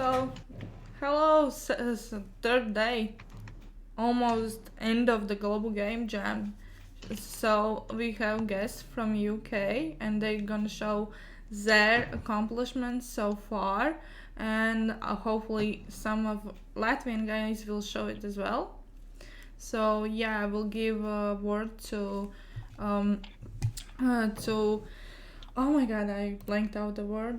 So, hello, third day, almost end of the global game jam. So we have guests from UK, and they're gonna show their accomplishments so far, and hopefully some of Latvian guys will show it as well. So yeah, I will give a word to oh my god, I blanked out the word.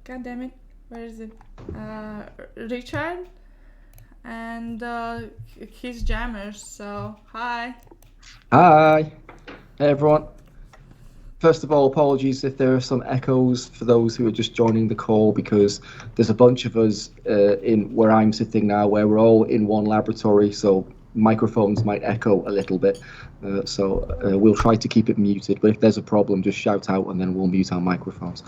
God damn it, where is it? Richard and his jammers. So hi. Hi. Hey everyone. First of all, apologies if there are some echoes for those who are just joining the call because there's a bunch of us in where I'm sitting now, where we're all in one laboratory, so microphones might echo a little bit. We'll try to keep it muted, but if there's a problem, just shout out and then we'll mute our microphones.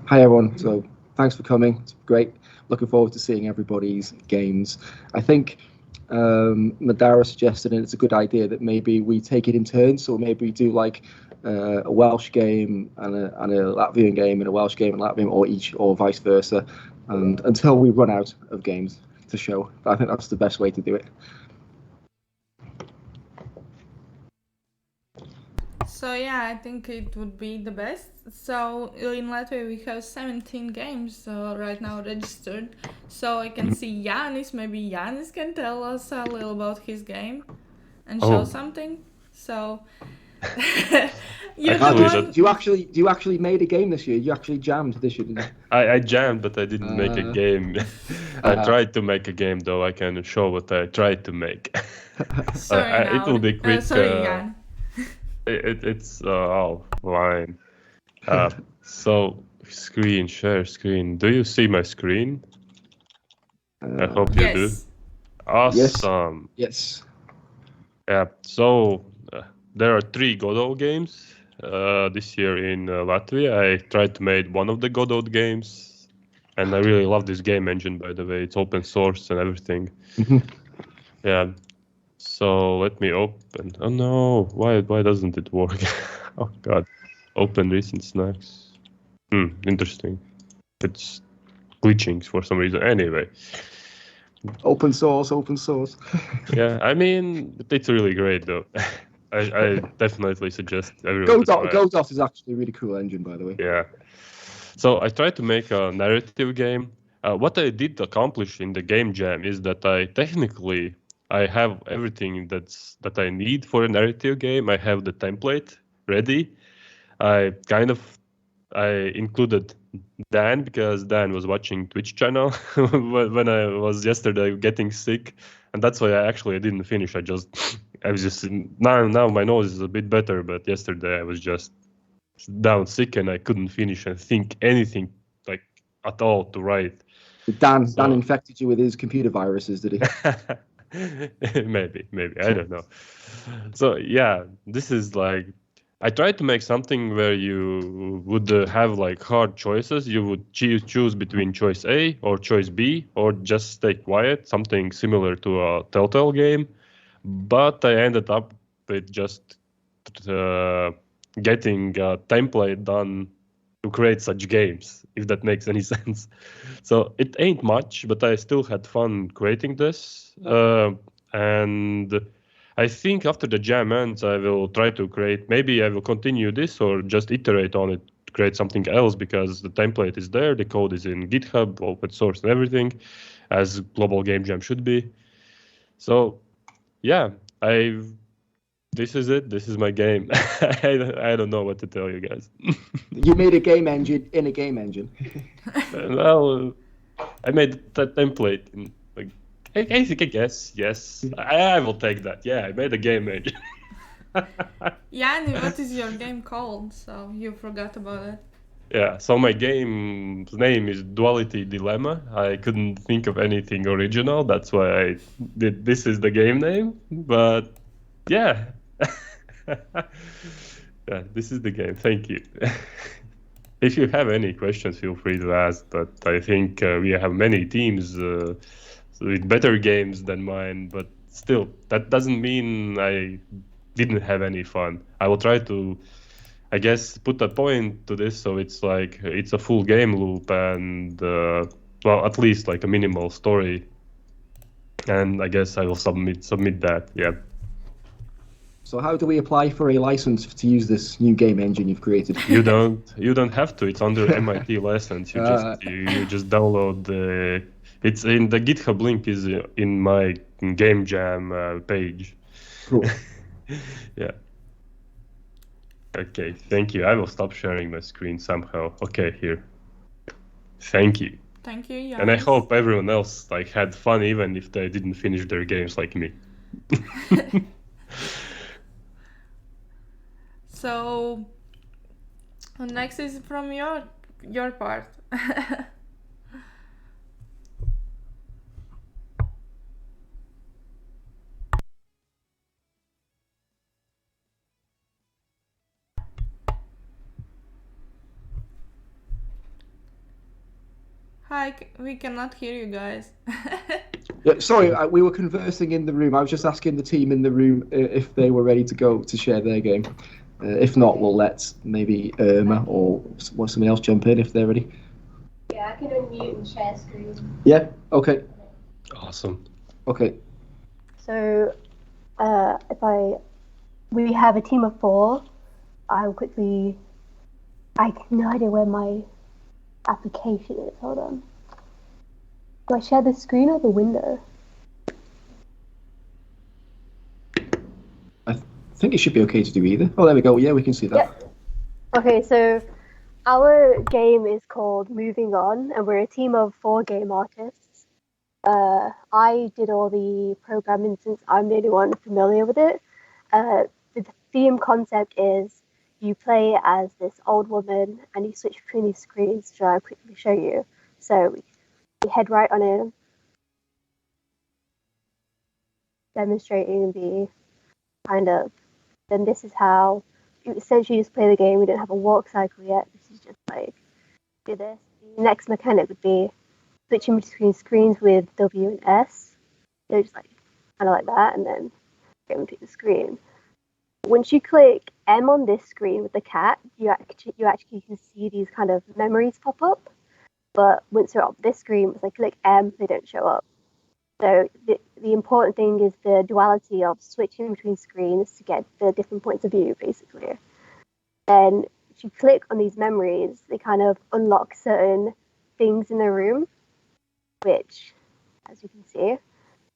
Hi everyone. So thanks for coming. It's great. Looking forward to seeing everybody's games. I think Madara suggested, and it's a good idea, that maybe we take it in turns. So maybe we do like a Welsh game and a Latvian game and a Welsh game and Latvian, or vice versa, and until we run out of games to show. I think that's the best way to do it. So yeah, I think it would be the best. So in Latvia we have 17 games right now registered. So I can see Yanis. Maybe Yanis can tell us a little about his game and show something. So Do you actually made a game this year? You actually jammed this year, didn't you? I jammed, but I didn't make a game. I tried to make a game, though. I can show what I tried to make. Sorry, it will be quick. Sorry, Jan. It's fine. So share screen. Do you see my screen? I hope you do. Awesome. Yes. Yeah. So there are 3 Godot games this year in Latvia. I tried to make one of the Godot games, and I really love this game engine. By the way, it's open source and everything. Yeah. So let me open. Oh no! Why doesn't it work? Oh god! Open recent snacks. Interesting. It's glitching for some reason. Anyway. Open source. Yeah, I mean it's really great though. I definitely suggest everyone. Godot is actually a really cool engine, by the way. Yeah. So I tried to make a narrative game. What I did accomplish in the game jam is that I have everything that I need for a narrative game. I have the template ready. I included Dan because Dan was watching Twitch channel when I was yesterday getting sick, and that's why I didn't finish. I was just now my nose is a bit better, but yesterday I was just down sick and I couldn't finish and think anything like at all to write. Dan infected you with his computer viruses, did he? Maybe I don't know. So yeah, this is like I tried to make something where you would have like hard choices. You would choose between choice A or choice B, or just stay quiet, something similar to a Telltale game. But I ended up with just getting a template done to create such games, if that makes any sense. So it ain't much, but I still had fun creating this. And I think after the jam ends, I will try to maybe I will continue this or just iterate on it to create something else, because the template is there, the code is in GitHub, open source and everything, as Global Game Jam should be. So yeah, this is it. This is my game. I don't know what to tell you guys. You made a game engine in a game engine. Well, I made that template. I guess, yes. I will take that. Yeah, I made a game engine. Yanni, what is your game called? So you forgot about it. Yeah, so my game's name is Duality Dilemma. I couldn't think of anything original. That's why I did this is the game name. But yeah. Yeah, this is the game. Thank you. If you have any questions, feel free to ask. But I think we have many teams with better games than mine. But still, that doesn't mean I didn't have any fun. I will try to I guess put a point to this, so it's like it's a full game loop and well, at least like a minimal story. And I guess I will submit that. Yeah. So how do we apply for a license to use this new game engine you've created? You don't have to. It's under MIT license. You just download the. It's in the GitHub link is in my game jam page. Cool. Yeah. Okay, thank you. I will stop sharing my screen somehow. Okay, here. Thank you. Thank you, Jans. And I hope everyone else like had fun even if they didn't finish their games like me. So next is from your part. Hi, we cannot hear you guys. Yeah, sorry, we were conversing in the room. I was just asking the team in the room if they were ready to go to share their game. If not, we'll let maybe Irma or somebody else jump in if they're ready. Yeah, I can unmute and share screen. Yeah. Okay. Awesome. Okay. So, we have a team of 4. I have no idea where my application is. Hold on. Do I share the screen or the window? I think it should be okay to do either. Oh, there we go. Yeah, we can see that. Yep. Okay, so our game is called Moving On, and we're a team of 4 game artists. I did all the programming since I'm the only one familiar with it. The theme concept is you play as this old woman and you switch between these screens, which I'll quickly show you. So we head right on in, demonstrating the kind of, then this is how you essentially just play the game. We don't have a walk cycle yet. This is just like, do this. The next mechanic would be switching between screens with W and S. So just like, kind of like that, and then going to the screen. Once you click M on this screen with the cat, you actually can see these kind of memories pop up. But once you're on this screen, once I click M, they don't show up. So the important thing is the duality of switching between screens to get the different points of view, basically. Then if you click on these memories, they kind of unlock certain things in the room, which, as you can see,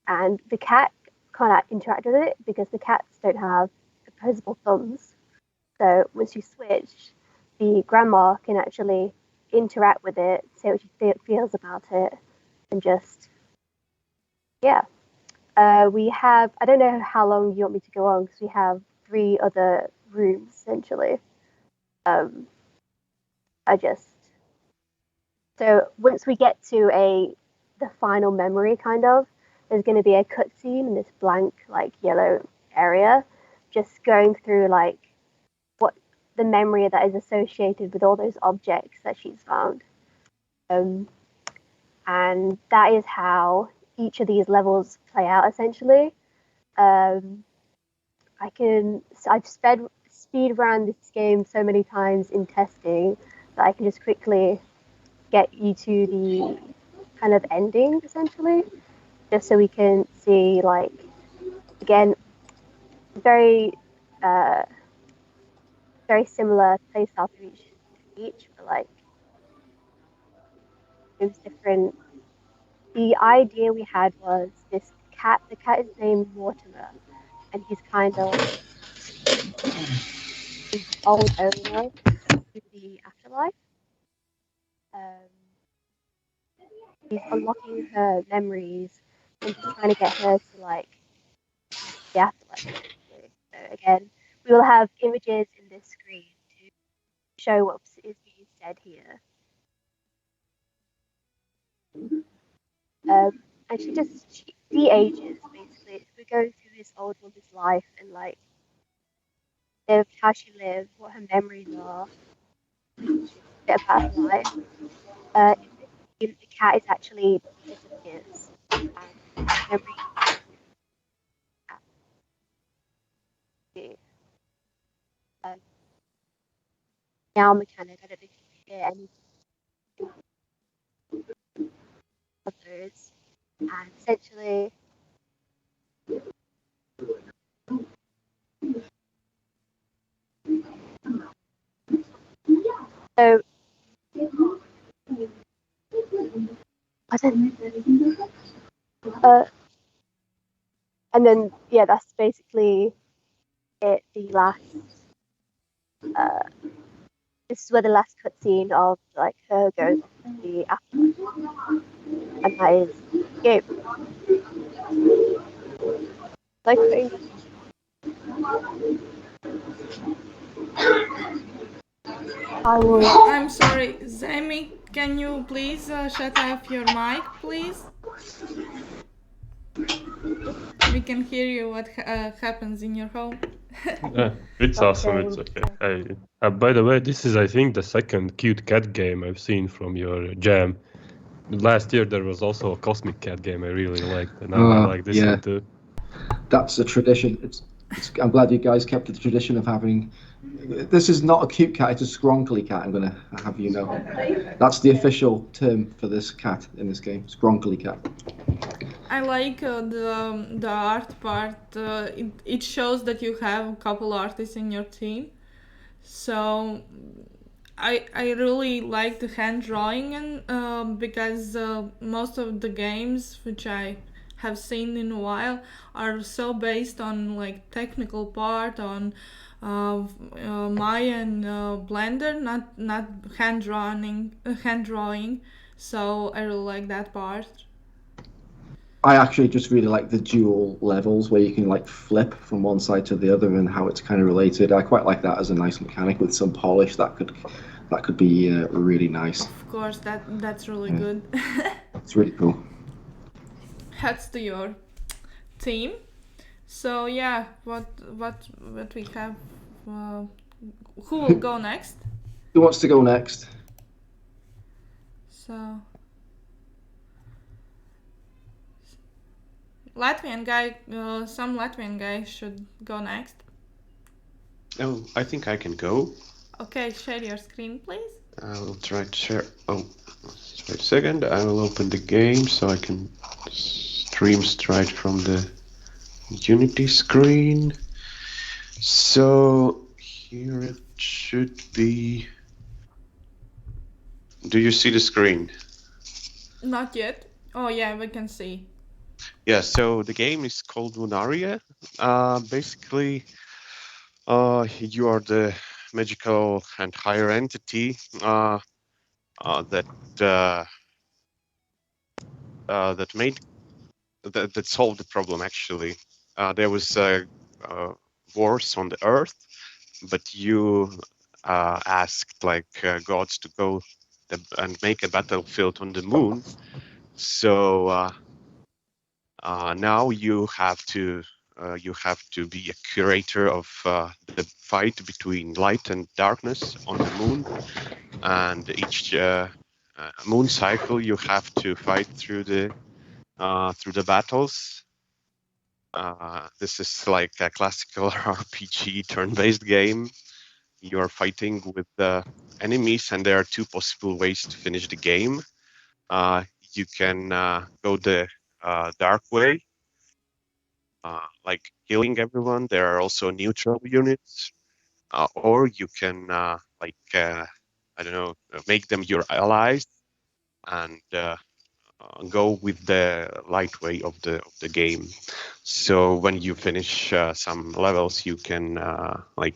and the cat can't interact with it because the cats don't have opposable thumbs. So once you switch, the grandma can actually interact with it, say what she feels about it, and just, yeah. We have, I don't know how long you want me to go on because we have 3 other rooms essentially. So once we get to the final memory kind of, there's going to be a cutscene in this blank like yellow area, just going through like what the memory that is associated with all those objects that she's found. And that is how each of these levels play out essentially. I've speed ran this game so many times in testing that I can just quickly get you to the kind of ending essentially, just so we can see like, again, very similar playstyle to each, but like it was different. The idea we had was this cat. The cat is named Mortimer, and he's kind of the old owner to the afterlife. He's unlocking her memories and just trying to get her to like the afterlife. So again, we will have images in this screen to show what is being said here. And she de-ages basically. We go through this old woman's life and like how she lived, what her memories are, bit about her life. The cat is actually disappears, and memory. now mechanic. I don't know if you hear any of those. And essentially, so and then yeah, that's basically it. The last this is where the last cutscene of like her goes to the afterlife, and that is game. Like I will. I'm sorry, Zemi, can you please shut off your mic, please? We can hear you what happens in your home. It's awesome. It's okay. By the way, this is, I think, the second cute cat game I've seen from your jam. Last year there was also a cosmic cat game I really liked, and now I like this one too. That's a tradition. I'm glad you guys kept the tradition of having. This is not a cute cat; it's a scronkly cat. I'm gonna have you know. That's the official term for this cat in this game: scronkly cat. I like the art part. It shows that you have a couple artists in your team. So I really like the hand drawing, and because most of the games which I have seen in a while are so based on like technical part on Maya and Blender, not hand drawing. So I really like that part. I actually just really like the dual levels where you can like flip from one side to the other and how it's kind of related. I quite like that as a nice mechanic with some polish. That could be really nice. Of course, that's really good. It's really cool. Heads to your team. So yeah, what we have? Who will go next? Who wants to go next? So Latvian guy, some Latvian guy should go next. Oh, I think I can go. Okay, share your screen, please. I will try to share. Oh, just wait a second. I will open the game so I can stream straight from the Unity screen. So here it should be. Do you see the screen? Not yet. Oh yeah, we can see. Yeah, so the game is called Lunaria. Basically, you are the magical and higher entity that solved the problem. Actually, there was wars on the Earth, but you asked like gods to go and make a battlefield on the moon. So now you have to be a curator of the fight between light and darkness on the moon, and each moon cycle you have to fight through the battles. This is like a classical RPG turn-based game. You are fighting with the enemies, and there are two possible ways to finish the game. You can go the dark way, like killing everyone. There are also neutral units, or you can I don't know, make them your allies and go with the light way of the game. So when you finish some levels, you can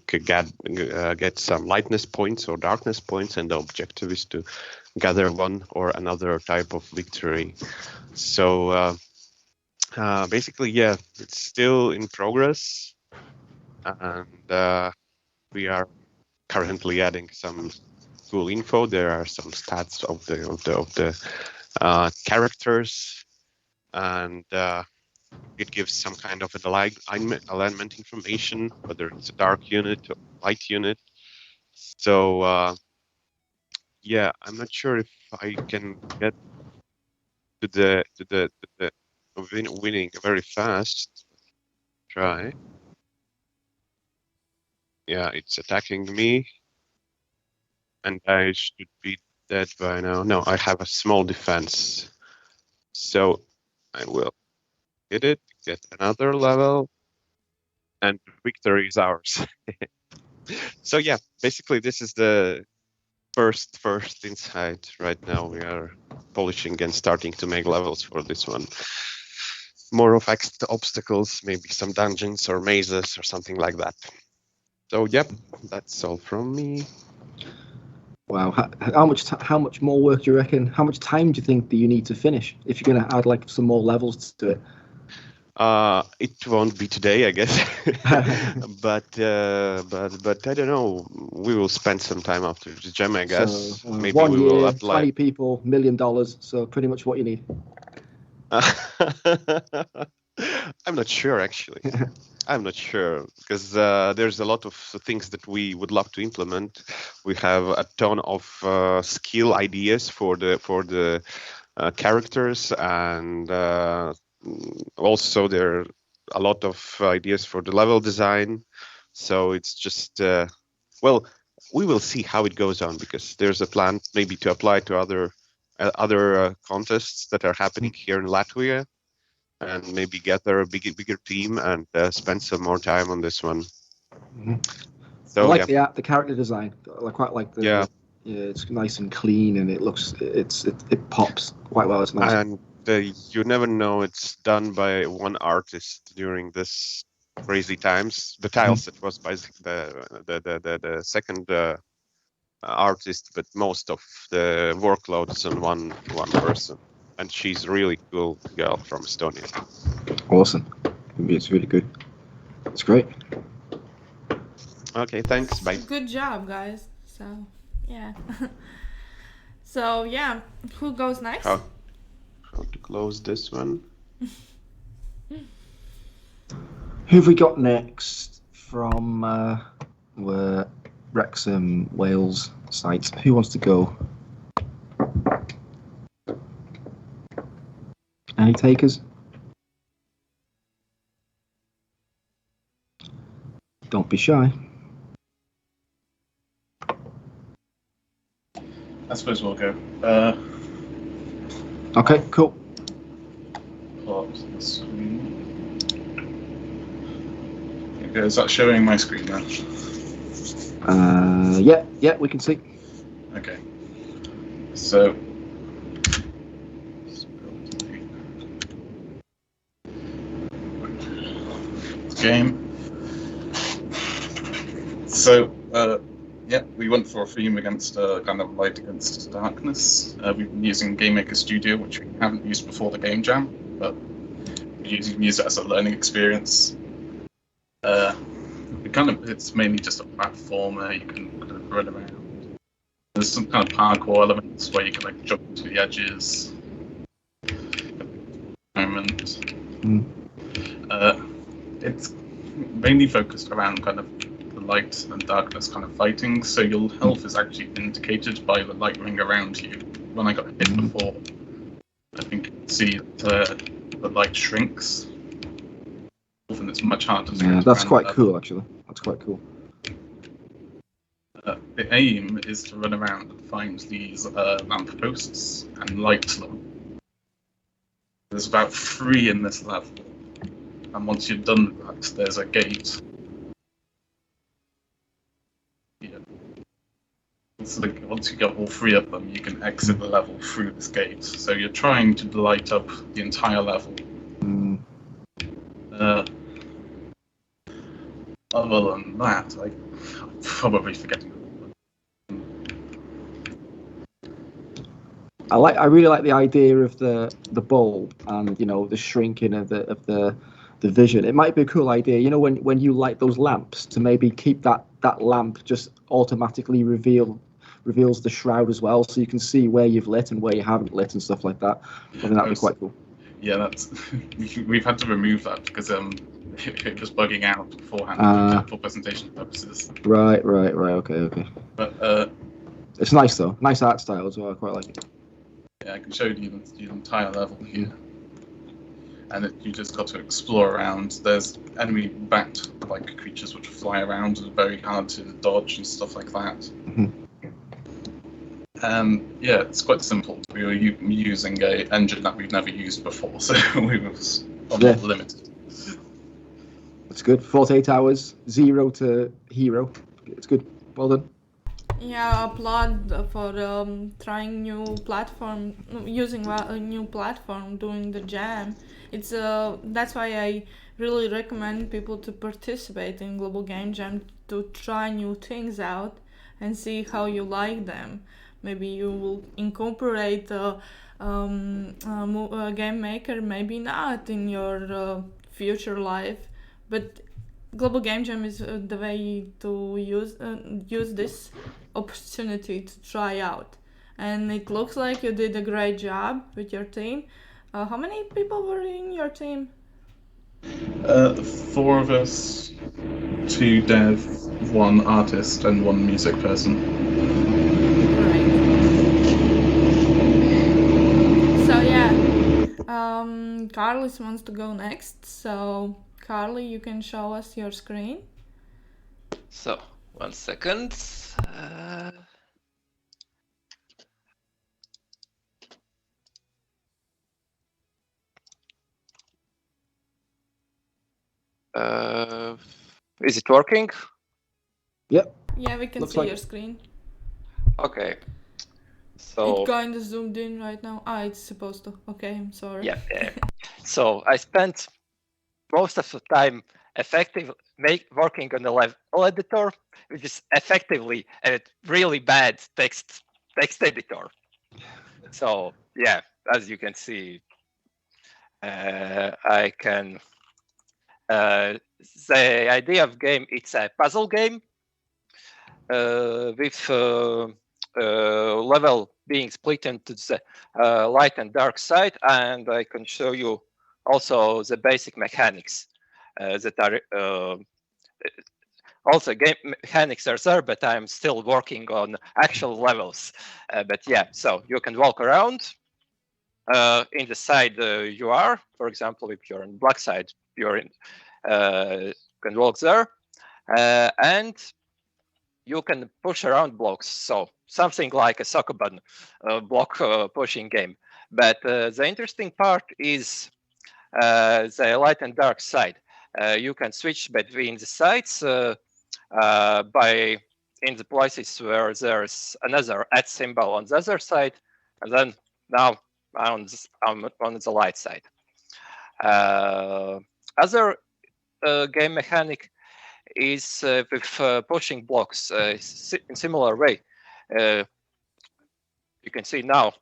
get some lightness points or darkness points, and the objective is to gather one or another type of victory. So basically, yeah, it's still in progress, and we are currently adding some cool info. There are some stats of the characters, and it gives some kind of alignment information, whether it's a dark unit or light unit. So yeah, I'm not sure if I can get to the winning very fast. Try. Yeah, it's attacking me. and I should be dead by now. No, I have a small defense. So I will hit it, get another level, and victory is ours. So yeah, basically this is the first insight. Right now we are polishing and starting to make levels for this one. More of extra obstacles, maybe some dungeons or mazes or something like that. So yep, that's all from me. Wow, how much more work do you reckon? How much time do you think that you need to finish if you're going to add like some more levels to it? It won't be today, I guess. but I don't know. We will spend some time after the gem, I guess. So, Maybe 1 we year, will apply. 20 people, $1 million. So pretty much what you need. I'm not sure, actually. I'm not sure because there's a lot of things that we would love to implement. We have a ton of skill ideas for the characters, and also there are a lot of ideas for the level design. So it's just well, we will see how it goes on, because there's a plan maybe to apply to other contests that are happening here in Latvia, and maybe gather a bigger team and spend some more time on this one. Mm-hmm. So I like the character design. I quite like the yeah. It's nice and clean, and it pops quite well. It's nice. And you never know, it's done by one artist during this crazy times. The tiles, it was by the second artist, but most of the workload is on one person, and she's a really cool girl from Estonia. Awesome. It's really good. It's great. Okay, thanks. Bye. Good job, guys. So, yeah. So, yeah. Who goes next? How to close this one? Who have we got next from Wrexham, Wales site? Who wants to go? Any takers? Don't be shy. I suppose we'll go. Okay, cool. Pull up the screen. Okay, is that showing my screen now? Yeah, we can see. Okay. So. Game. So, yeah, we went for a theme against kind of light against darkness. We've been using Game Maker Studio, which we haven't used before the Game Jam, but we use it as a learning experience. It's mainly just a platformer. You can kind of run around. There's some kind of parkour elements where you can like jump to the edges. It's mainly focused around kind of the light and darkness kind of fighting, so your health is actually indicated by the light ring around you. When I got hit before, I think you can see that the light shrinks, and it's much harder to Yeah, that's quite cool, actually. That's quite cool. The aim is to run around and find these lamp posts and light them. There's about 3 in this level, and once you've done that, there's a gate. Yeah. So once you get all 3 of them, you can exit the level through this gate. So you're trying to light up the entire level. Other than that, I'm probably forgetting. I really like the idea of the bulb and the shrinking of the vision. It might be a cool idea, when you light those lamps, to maybe keep that lamp just automatically reveals the shroud as well, so you can see where you've lit and where you haven't lit and stuff like that. I think that'd be quite cool. Yeah, that's we've had to remove that because it was bugging out beforehand for presentation purposes. Right. Okay. But it's nice though. Nice art style as well. I quite like it. Yeah, I can show you the entire level here. And you just got to explore around. There's enemy-backed creatures which fly around and are very hard to dodge and stuff like that. Yeah, it's quite simple. We were using an engine that we've never used before, so we were a lot limited. That's good. 48 hours, 0 to hero. It's good. Well done. Yeah, applaud for trying new platform, using a new platform, doing the jam. It's that's why I really recommend people to participate in Global Game Jam, to try new things out and see how you like them. Maybe you will incorporate a game maker, maybe not in your future life, but Global Game Jam is the way to use this opportunity to try out. And it looks like you did a great job with your team. How many people were in your team? 4 of us, 2 dev, 1 artist, and 1 music person. Great. So yeah, Carlos wants to go next. So Carly, you can show us your screen. So, 1 second. Is it working? Yep. Yeah, we can Looks see like your it. screen. Okay. So It's kind of zoomed in right now. It's supposed to. Okay, I'm sorry. yeah. So I spent most of the time working on the level editor, which is effectively a really bad text editor. So yeah, as you can see, I can. The idea of game, it's a puzzle game with level being split into the light and dark side, and I can show you also the basic mechanics that are also game mechanics are there, but I'm still working on actual levels. But yeah, so you can walk around in the side you are. For example, if you're on black side, you're in can walk there, and you can push around blocks. So something like a Sokoban block pushing game. But the interesting part is the light and dark side. You can switch between the sides by in the places where there's another @ symbol on the other side, and then now on the light side. Other game mechanic is with pushing blocks in similar way. You can see now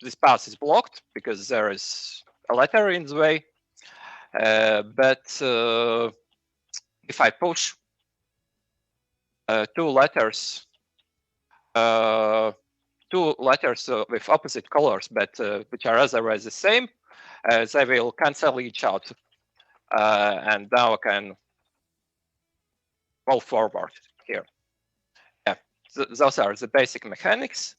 this path is blocked because there is a letter in the way. But if I push 2 letters with opposite colors, but which are otherwise the same, they will cancel each out. And now I can move forward here. Yeah, those are the basic mechanics.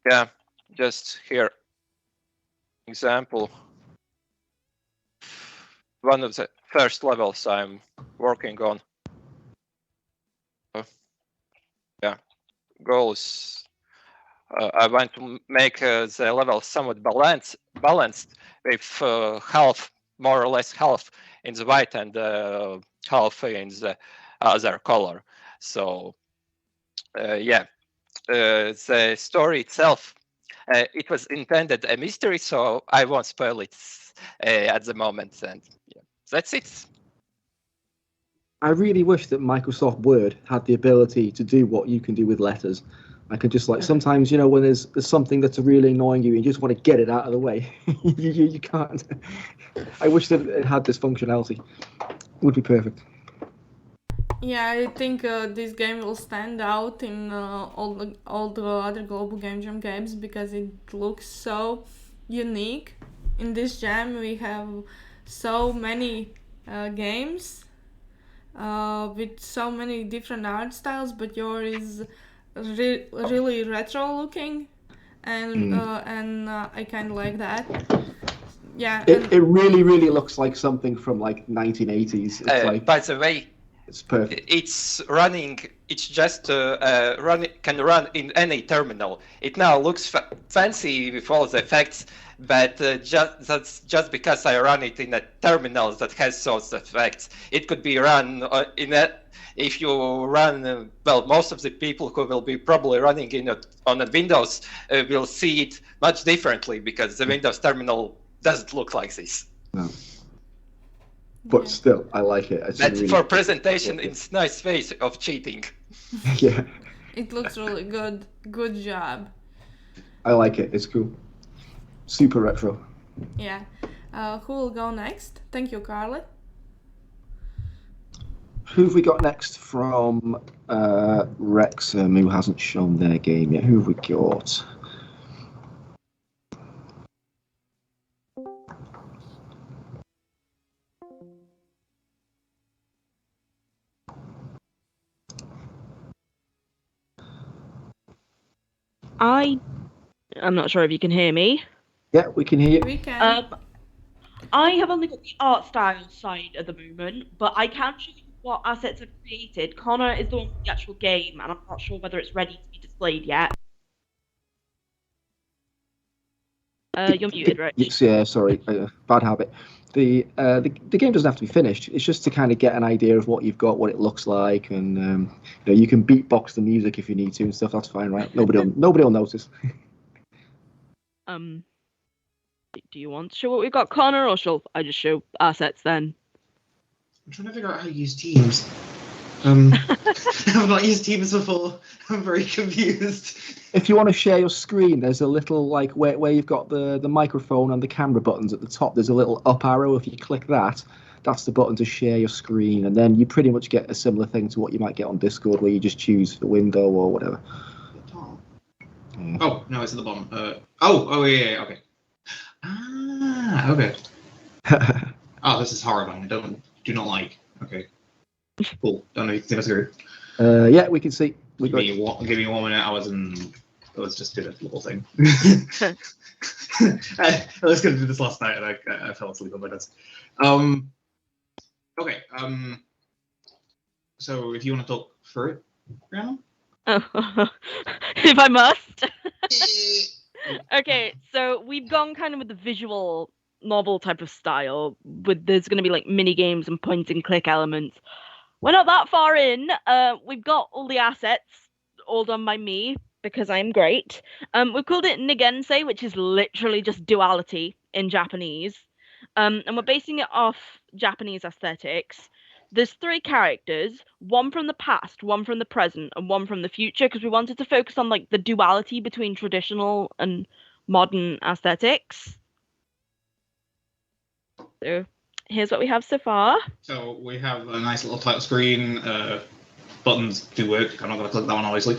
Yeah, just here, example. One of the first levels I'm working on. Yeah, goals. I want to make the level somewhat balanced with more or less half in the white and half in the other color. So yeah, the story itself, it was intended a mystery, so I won't spoil it at the moment. And yeah, that's it. I really wish that Microsoft Word had the ability to do what you can do with letters. I could just sometimes, when there's something that's really annoying you, you just want to get it out of the way. you can't. I wish that it had this functionality. Would be perfect. Yeah, I think this game will stand out in all the other Global Game Jam games because it looks so unique. In this jam, we have so many games with so many different art styles, but yours is really retro looking, and I kind of like that. Yeah. It really, really looks like something from like 1980s. It's like, by the way, it's perfect. it's running. It's just can run in any terminal. It now looks fancy with all the effects, but that's just because I run it in a terminal that has those effects. It could be run if you run. Well, most of the people who will be probably running on a Windows will see it much differently because the Windows terminal doesn't look like this. No. But still, I like it. But really for presentation, it's nice way of cheating. Yeah. It looks really good. Good job. I like it. It's cool. Super retro. Yeah. Who will go next? Thank you, Carly. Who have we got next from Wrexham, who hasn't shown their game yet? Who have we got? I'm not sure if you can hear me. Yeah, we can hear you. We can. I have only got the art style side at the moment, but I can show you what assets I've created. Connor is the one with the actual game, and I'm not sure whether it's ready to be displayed yet. You're muted, right? Yeah, sorry, bad habit. The game doesn't have to be finished. It's just to kind of get an idea of what you've got, what it looks like, and you can beatbox the music if you need to and stuff. That's fine, right? Nobody will notice. Do you want to show what we've got, Connor, or shall I just show assets then? I'm trying to figure out how to use Teams. I've not used Teams before. I'm very confused. If you want to share your screen, there's a little like where you've got the microphone and the camera buttons at the top. There's a little up arrow. If you click that, that's the button to share your screen, and then you pretty much get a similar thing to what you might get on Discord, where you just choose the window or whatever. Yeah. Oh no, it's at the bottom. Yeah, okay. Ah, okay. Oh, this is horrifying. I do not like. Okay. Cool. Don't know if you can see my screen. Yeah, we can see. Give me 1 minute. I was just doing a little thing. I was going to do this last night, and I fell asleep on my desk. Okay. So if you want to talk through it, Brianna? Oh, if I must. Okay, so we've gone kind of with the visual novel type of style. There's going to be like mini games and point and click elements. We're not that far in. We've got all the assets all done by me because I'm great. We've called it Nigense, which is literally just duality in Japanese. And we're basing it off Japanese aesthetics. There's 3 characters, one from the past, one from the present, and one from the future, because we wanted to focus on like the duality between traditional and modern aesthetics. So here's what we have so far. So we have a nice little title screen. Buttons do work. I'm not going to click that one, obviously.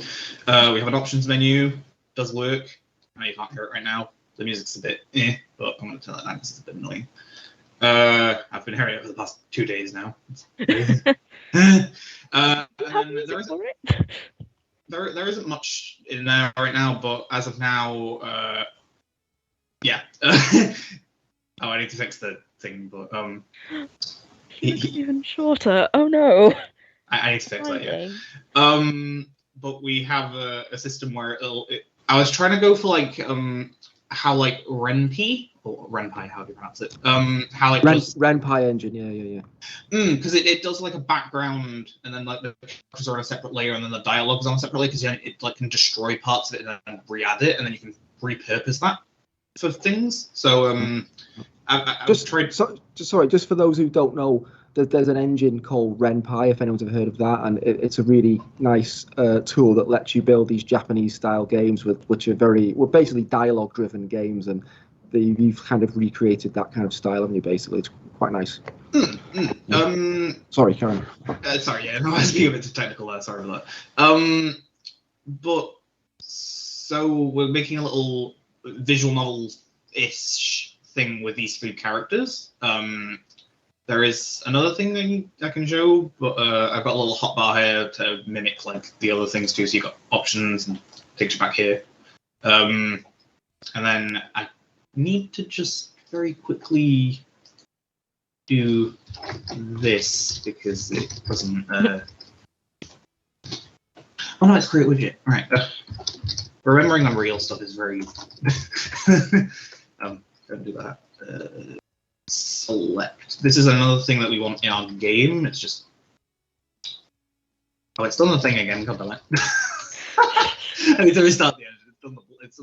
We have an options menu. Does work. I know you can't hear it right now. The music's a bit but I'm going to turn that down because it's a bit annoying. I've been hearing it for the past 2 days now. There isn't much in there right now, but as of now, yeah. I need to fix the thing, but It's even shorter. Oh no. I need to fix that, yeah. But we have a system where I was trying to go for like how like Ren'Py or Ren'Py, how do you pronounce it? How it does Ren'Py engine, yeah. Because it does like a background, and then like the characters are on a separate layer, and then the dialogue is on a separate layer because it like can destroy parts of it and then re-add it, and then you can repurpose that for things. So just for those who don't know, there's an engine called Ren'Py, if anyone's ever heard of that, and it's a really nice tool that lets you build these Japanese-style games which are basically dialogue-driven games, and you've kind of recreated that kind of style, haven't you? Basically, it's quite nice. Sorry, Karen. Sorry, yeah, no, I was being a bit too technical there. Sorry for that. But so we're making a little visual novel-ish thing with these 3 characters. There is another thing I can show, but I've got a little hotbar here to mimic like the other things too. So you've got options and takes you back here. And then I need to just very quickly do this because it doesn't. Oh no, it's create widget. Right. Remembering Unreal stuff is very. Don't do that. Select. This is another thing that we want in our game. It's just. Oh, it's done the thing again. God damn it. I need to restart the engine.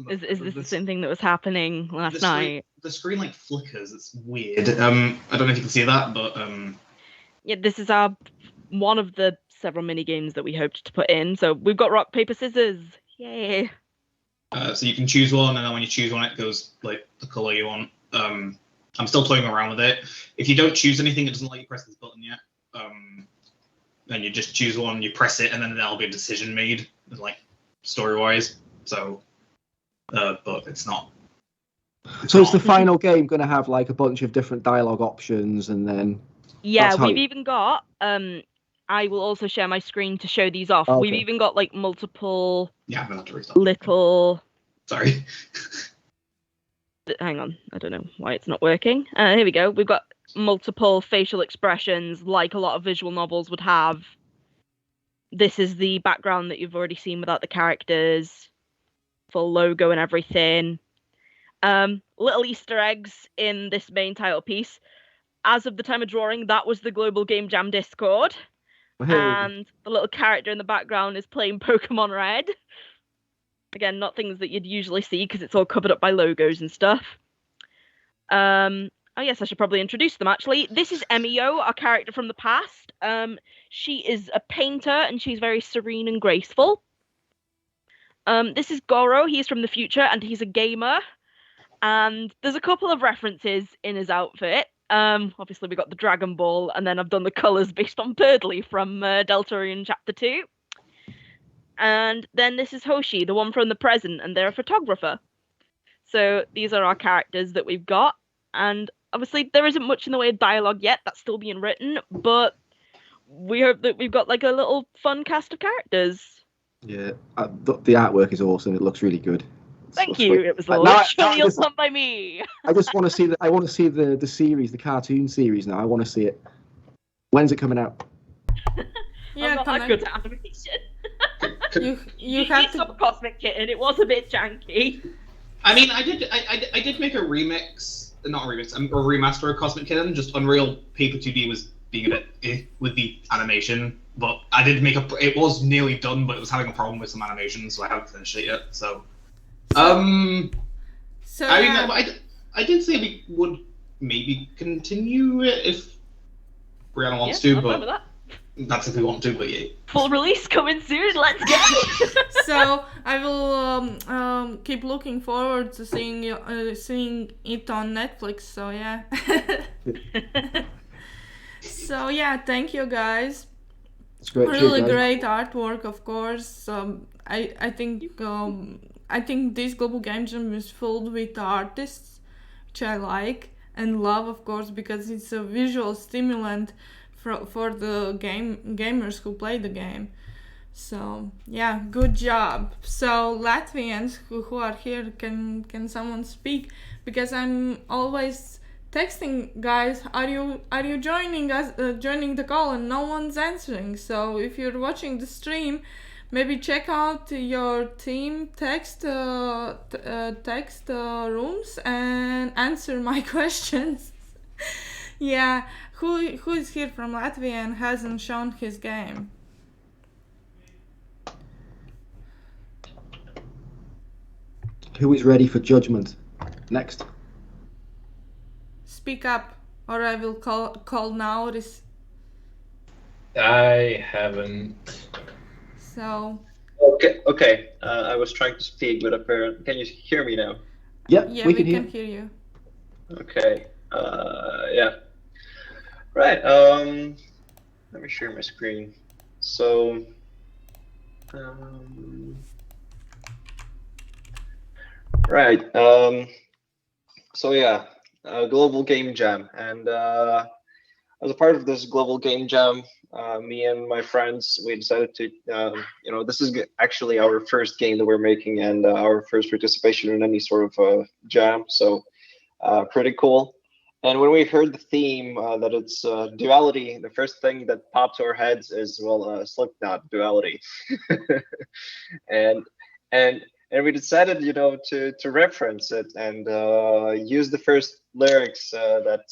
Is this the same thing that was happening last night? The screen like flickers. It's weird. I don't know if you can see that, but yeah, this is one of the several mini games that we hoped to put in. So we've got rock paper scissors. Yay! So you can choose one, and then when you choose one, it goes like the color you want. I'm still playing around with it. If you don't choose anything, it doesn't let you press this button yet. Then you just choose one, you press it, and then there'll be a decision made, like story-wise. So, but it's not. So is the final game going to have like a bunch of different dialogue options, and then? Yeah, we've even got. I will also share my screen to show these off. Okay. We've even got like multiple. Yeah, I'm gonna have to restart. Little. Sorry. Hang on, I don't know why it's not working. Here we go. We've got multiple facial expressions like a lot of visual novels would have. This is the background that you've already seen without the characters, full logo and everything. Little Easter eggs in this main title piece. As of the time of drawing, that was the Global Game Jam Discord. Hey. And the little character in the background is playing Pokemon Red. Again, not things that you'd usually see because it's all covered up by logos and stuff. Oh yes, I should probably introduce them actually. This is Emio, our character from the past. She is a painter and she's very serene and graceful. This is Goro, he's from the future and he's a gamer. And there's a couple of references in his outfit. Obviously we got the Dragon Ball and then I've done the colours based on Birdly from Deltarian Chapter 2. And then this is Hoshi, the one from the present, and they're a photographer. So these are our characters that we've got. And obviously there isn't much in the way of dialogue yet, that's still being written, but we hope that we've got like a little fun cast of characters. Yeah, the artwork is awesome. It looks really good. Thank you. It was literally all done by me. I just want to see I want to see the series, the cartoon series now. I want to see it. When's it coming out? Yeah, I'm not that good at animation. you have to. Saw Cosmic Kitten. It was a bit janky. I mean, I did make a remix, not a remix, a remaster of Cosmic Kitten. Just Unreal Paper 2D was being a bit with the animation, but I did make it was nearly done, but it was having a problem with some animations, so I haven't finished it yet. So I mean, I did say we would maybe continue it if Brianna wants to, but that's if we want to. But yeah, full release coming soon. Let's go. So I will keep looking forward to seeing it on Netflix. So yeah. So yeah, thank you guys. It's great. Really great artwork, of course. I think this Global Game Jam is filled with artists, which I like and love, of course, because it's a visual stimulant for the gamers who play the game. So yeah, good job. So Latvians who are here, can someone speak? Because I'm always texting guys, are you joining us, joining the call, and no one's answering. So if you're watching the stream, maybe check out your team text rooms and answer my questions. Yeah, who is here from Latvia and hasn't shown his game? Who is ready for judgment? Next. Speak up, or I will call now. I haven't. So. Okay. I was trying to speak, but apparently, can you hear me now? Yep. Yeah, we can hear you. Okay. Yeah. Right. Let me share my screen. So. Right. So yeah. Global Game Jam, and as a part of this Global Game Jam, me and my friends, we decided to, this is actually our first game that we're making and our first participation in any sort of jam. So pretty cool. And when we heard the theme that it's duality, the first thing that popped to our heads is, well, Slipknot duality. and and we decided, to reference it and use the first lyrics that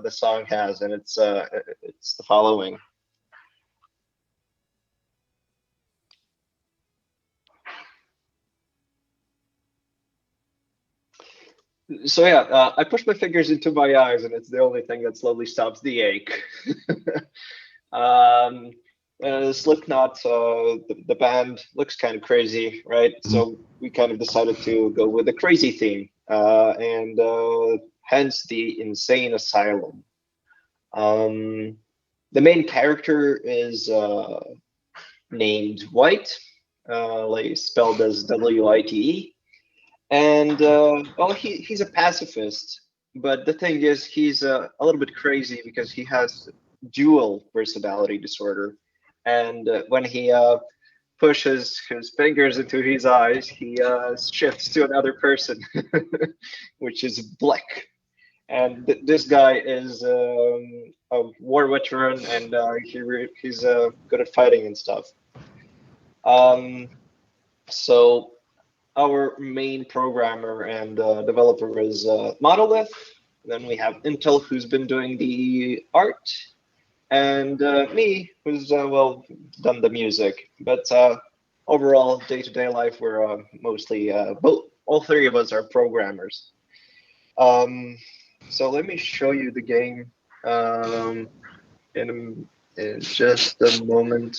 the song has, and it's the following. So yeah, I push my fingers into my eyes, and it's the only thing that slowly stops the ache. Slipknot, the band looks kind of crazy, right? So we kind of decided to go with a crazy theme, and hence the insane asylum. The main character is named White, like spelled as W-I-T-E. And well, he's a pacifist, but the thing is, he's a little bit crazy because he has dual personality disorder, and when he pushes his fingers into his eyes, he shifts to another person, which is Black. And this guy is a war veteran, and he's good at fighting and stuff. So our main programmer and developer is Monolith. Then we have Intel, who's been doing the art, and me, who's done the music. But overall, day-to-day life, we're mostly all three of us are programmers. So let me show you the game in just a moment.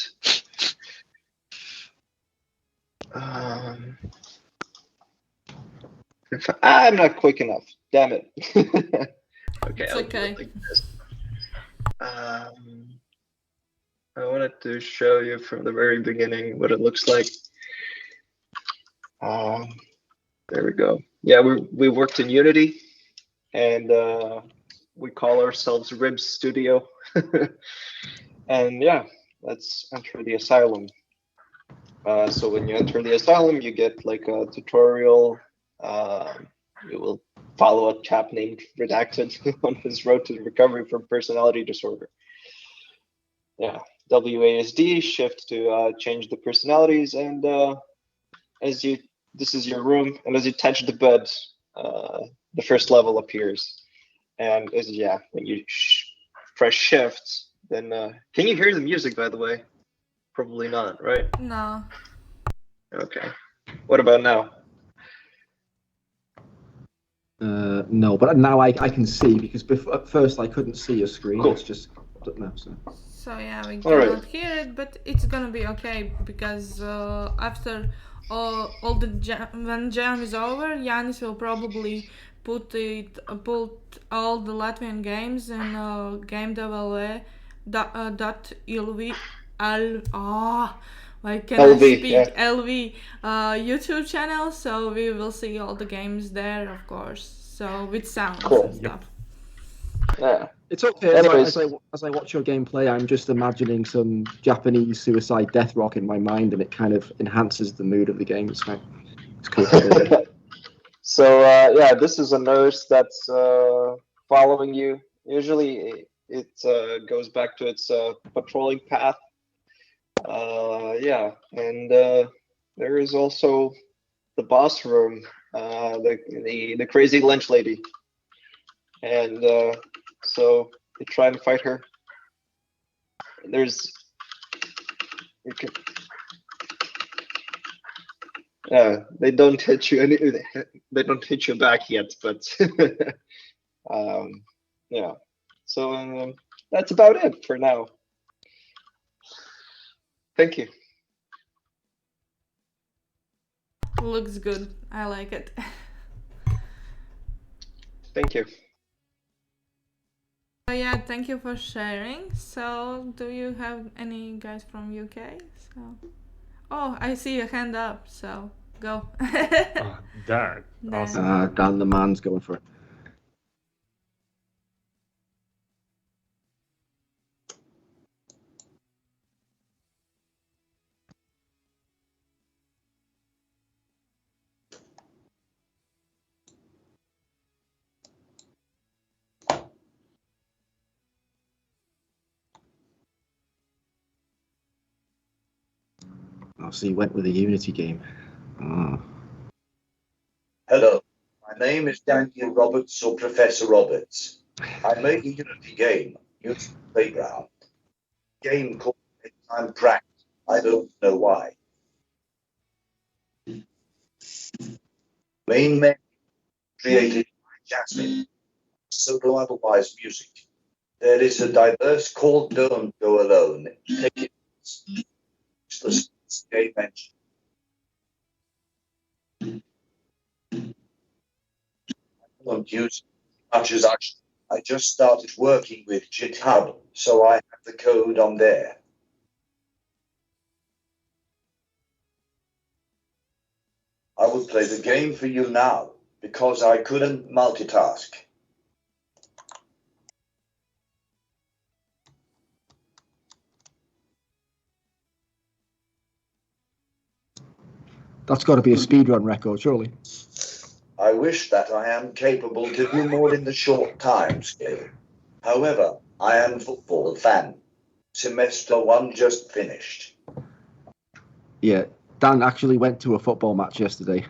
I'm not quick enough. Damn it. Okay, It's I'll do okay. it like this. I wanted to show you from the very beginning what it looks like. There we go. Yeah, we worked in Unity, and we call ourselves Ribs Studio. And yeah, let's enter the asylum. So when you enter the asylum, you get like a tutorial. You will follow a chap named Redacted on his road to recovery from personality disorder. Yeah, WASD, shift to change the personalities, and this is your room, and as you touch the bed, the first level appears. And when you press shift, then can you hear the music, by the way? Probably not, right? No. Okay. What about now? No, but now I can see, because at first I couldn't see your screen. Cool. It's just no. So yeah, we All cannot right. hear it, but it's gonna be okay because after all the when jam is over, Yanis will probably put all the Latvian games in GameDevLV why can I LV, speak yeah. LV YouTube channel, so we will see all the games there, of course. So with sounds Cool. and stuff. Yeah. It's okay. Anyways. As I watch your gameplay, I'm just imagining some Japanese suicide death rock in my mind, and it kind of enhances the mood of the game. It's fine. It's cool. So yeah, this is a nurse that's following you. Usually, it goes back to its patrolling path. Yeah, and there is also the boss room, the crazy lunch lady, and so you try and fight her. They don't hit you they don't hit you back yet, but yeah. So that's about it for now. Thank you. Looks good. I like it. Thank you. Oh yeah, thank you for sharing. So, do you have any guys from UK? So, oh, I see a hand up. So, go. Oh, darn. Awesome. Dan the man's going for it. Oh, so you went with a Unity game. Oh. Hello, my name is Daniel Roberts or Professor Roberts. I make a Unity game, Unity Playground. Game called Time Cracked. I don't know why. Main menu created by Jasmine. So do otherwise music. There is a diverse called Don't Go Alone. Take it. Useless game engine. I don't use it much as I just started working with GitHub, so I have the code on there. I will play the game for you now, because I couldn't multitask. That's got to be a speedrun record, surely. I wish that I am capable to do more in the short time scale. However, I am a football fan. Semester 1 just finished. Yeah, Dan actually went to a football match yesterday.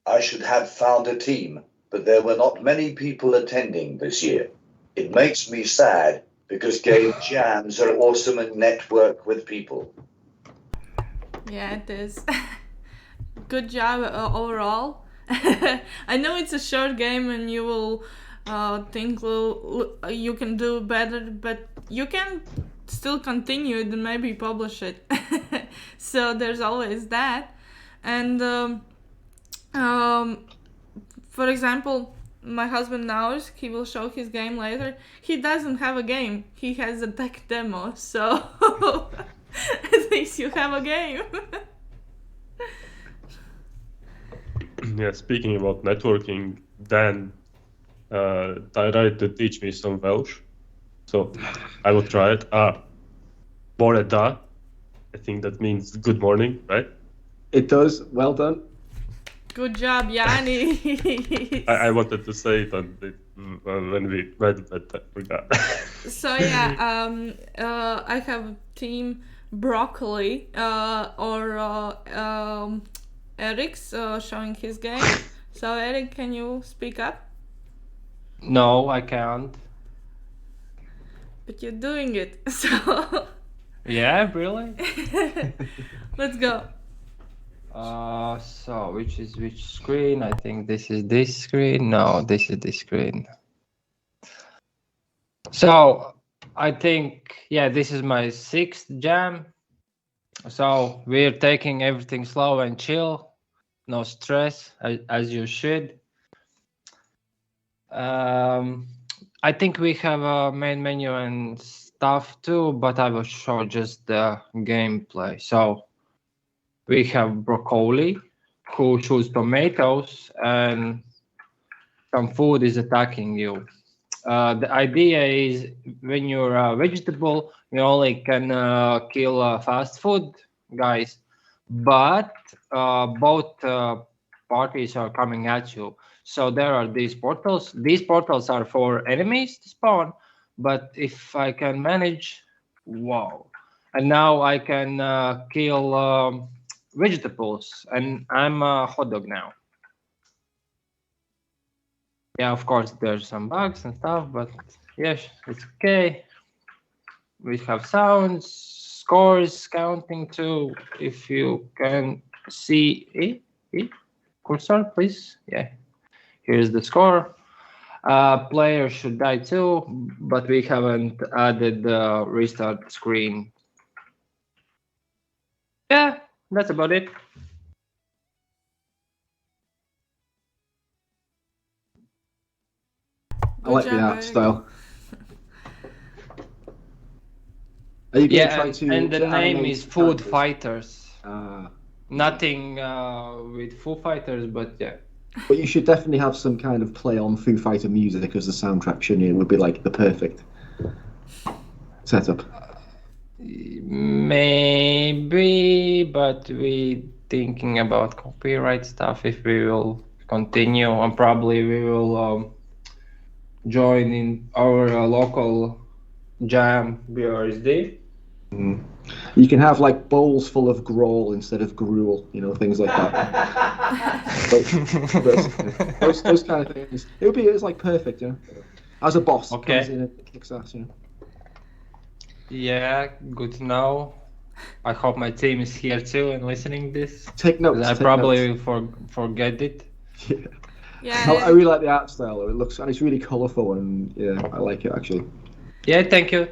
I should have found a team, but there were not many people attending this year. It makes me sad because game jams are awesome and network with people. Yeah, it is. Good job overall. I know it's a short game and you will think you can do better, but you can still continue it and maybe publish it. So there's always that. And for example, my husband knows, he will show his game later. He doesn't have a game, he has a tech demo, so at least you have a game. Yeah, speaking about networking, Dan tried to teach me some Welsh, so I will try it. Bore da, I think that means good morning, right? It does. Well done. Good job, Yanni. I wanted to say it when we read, but I forgot. So yeah, I have team Broccoli or Eric's showing his game. So Eric, can you speak up? No, I can't. But you're doing it, so Yeah, really? let's go. So which is which screen? I think this is this screen. No, this is this screen. So I think, yeah, this is my 6th jam. So we're taking everything slow and chill, no stress, as you should. I think we have a main menu and stuff too, but I will show just the gameplay. So we have Broccoli, who shoots tomatoes, and some food is attacking you. The idea is when you're a vegetable, you only can kill fast food guys, but both parties are coming at you. So there are these portals. These portals are for enemies to spawn, but if I can manage, wow. And now I can kill vegetables, and I'm a hot dog now. Yeah, of course, there's some bugs and stuff, but yes, it's okay. We have sounds, scores counting too. If you can see it, cursor, please. Yeah, here's the score. Player should die too, but we haven't added the restart screen. Yeah, that's about it. I like the art style. Are you going to try to? And the name is Food characters? Fighters. Nothing with Foo Fighters, but yeah. But you should definitely have some kind of play on Foo Fighter music because the soundtrack, shouldn't you? It would be like the perfect setup. Maybe, but we thinking about copyright stuff if we will continue, and probably we will join in our local jam BRSD. You can have like bowls full of gruel instead of gruel, things like that. those kind of things. It's like perfect, As a boss, comes in and kicks ass, Yeah, good to know. I hope my team is here too and listening this. Take notes. I probably will forget it. Yeah. I really like the art style. It's really colourful, and I like it actually. Yeah, thank you.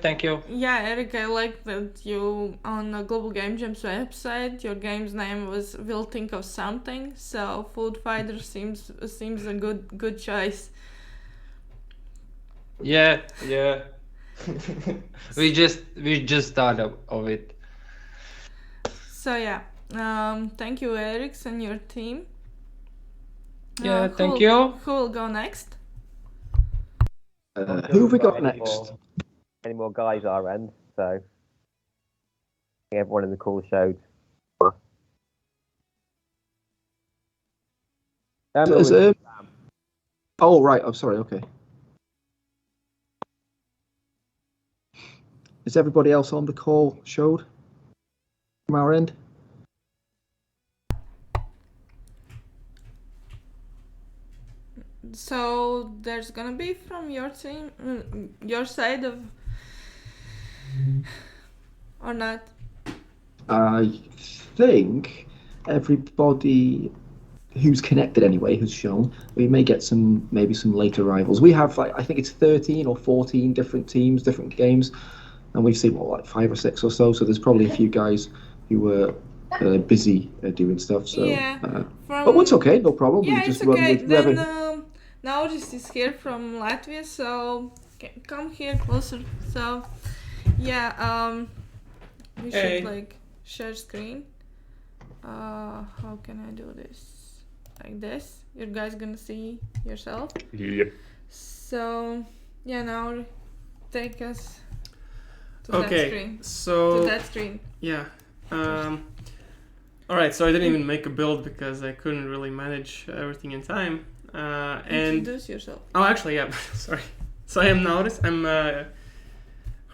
Yeah, Eric, I like that you on the Global Game Jam's website. Your game's name was "Will Think of Something," so Food Fighter seems a good choice. Yeah. we just thought of it. So yeah, thank you, Eric, and your team. Yeah, thank you. Who will go next? Who have we got next? Any more guys at our end? So I think everyone in the call showed. Oh right, I'm sorry. Okay. Is everybody else on the call showed from our end? So there's gonna be from your team, your side of, or not? I think everybody who's connected anyway has shown. We may get maybe some later arrivals. We have I think it's 13 or 14 different teams, different games, and we've seen like 5 or 6 or so. So there's probably a few guys who were busy doing stuff. So yeah, but it's okay, no problem. Yeah, we just it's okay. Run with Then Nauris is here from Latvia, so come here closer. So yeah, we should like share screen. How can I do this? Like this? You guys gonna see yourself? Yep. So yeah, now take us to that screen. So to that screen. Yeah. Alright, so I didn't even make a build because I couldn't really manage everything in time. And introduce yourself. Oh, actually, yeah. Sorry. So I am Nauris. I'm her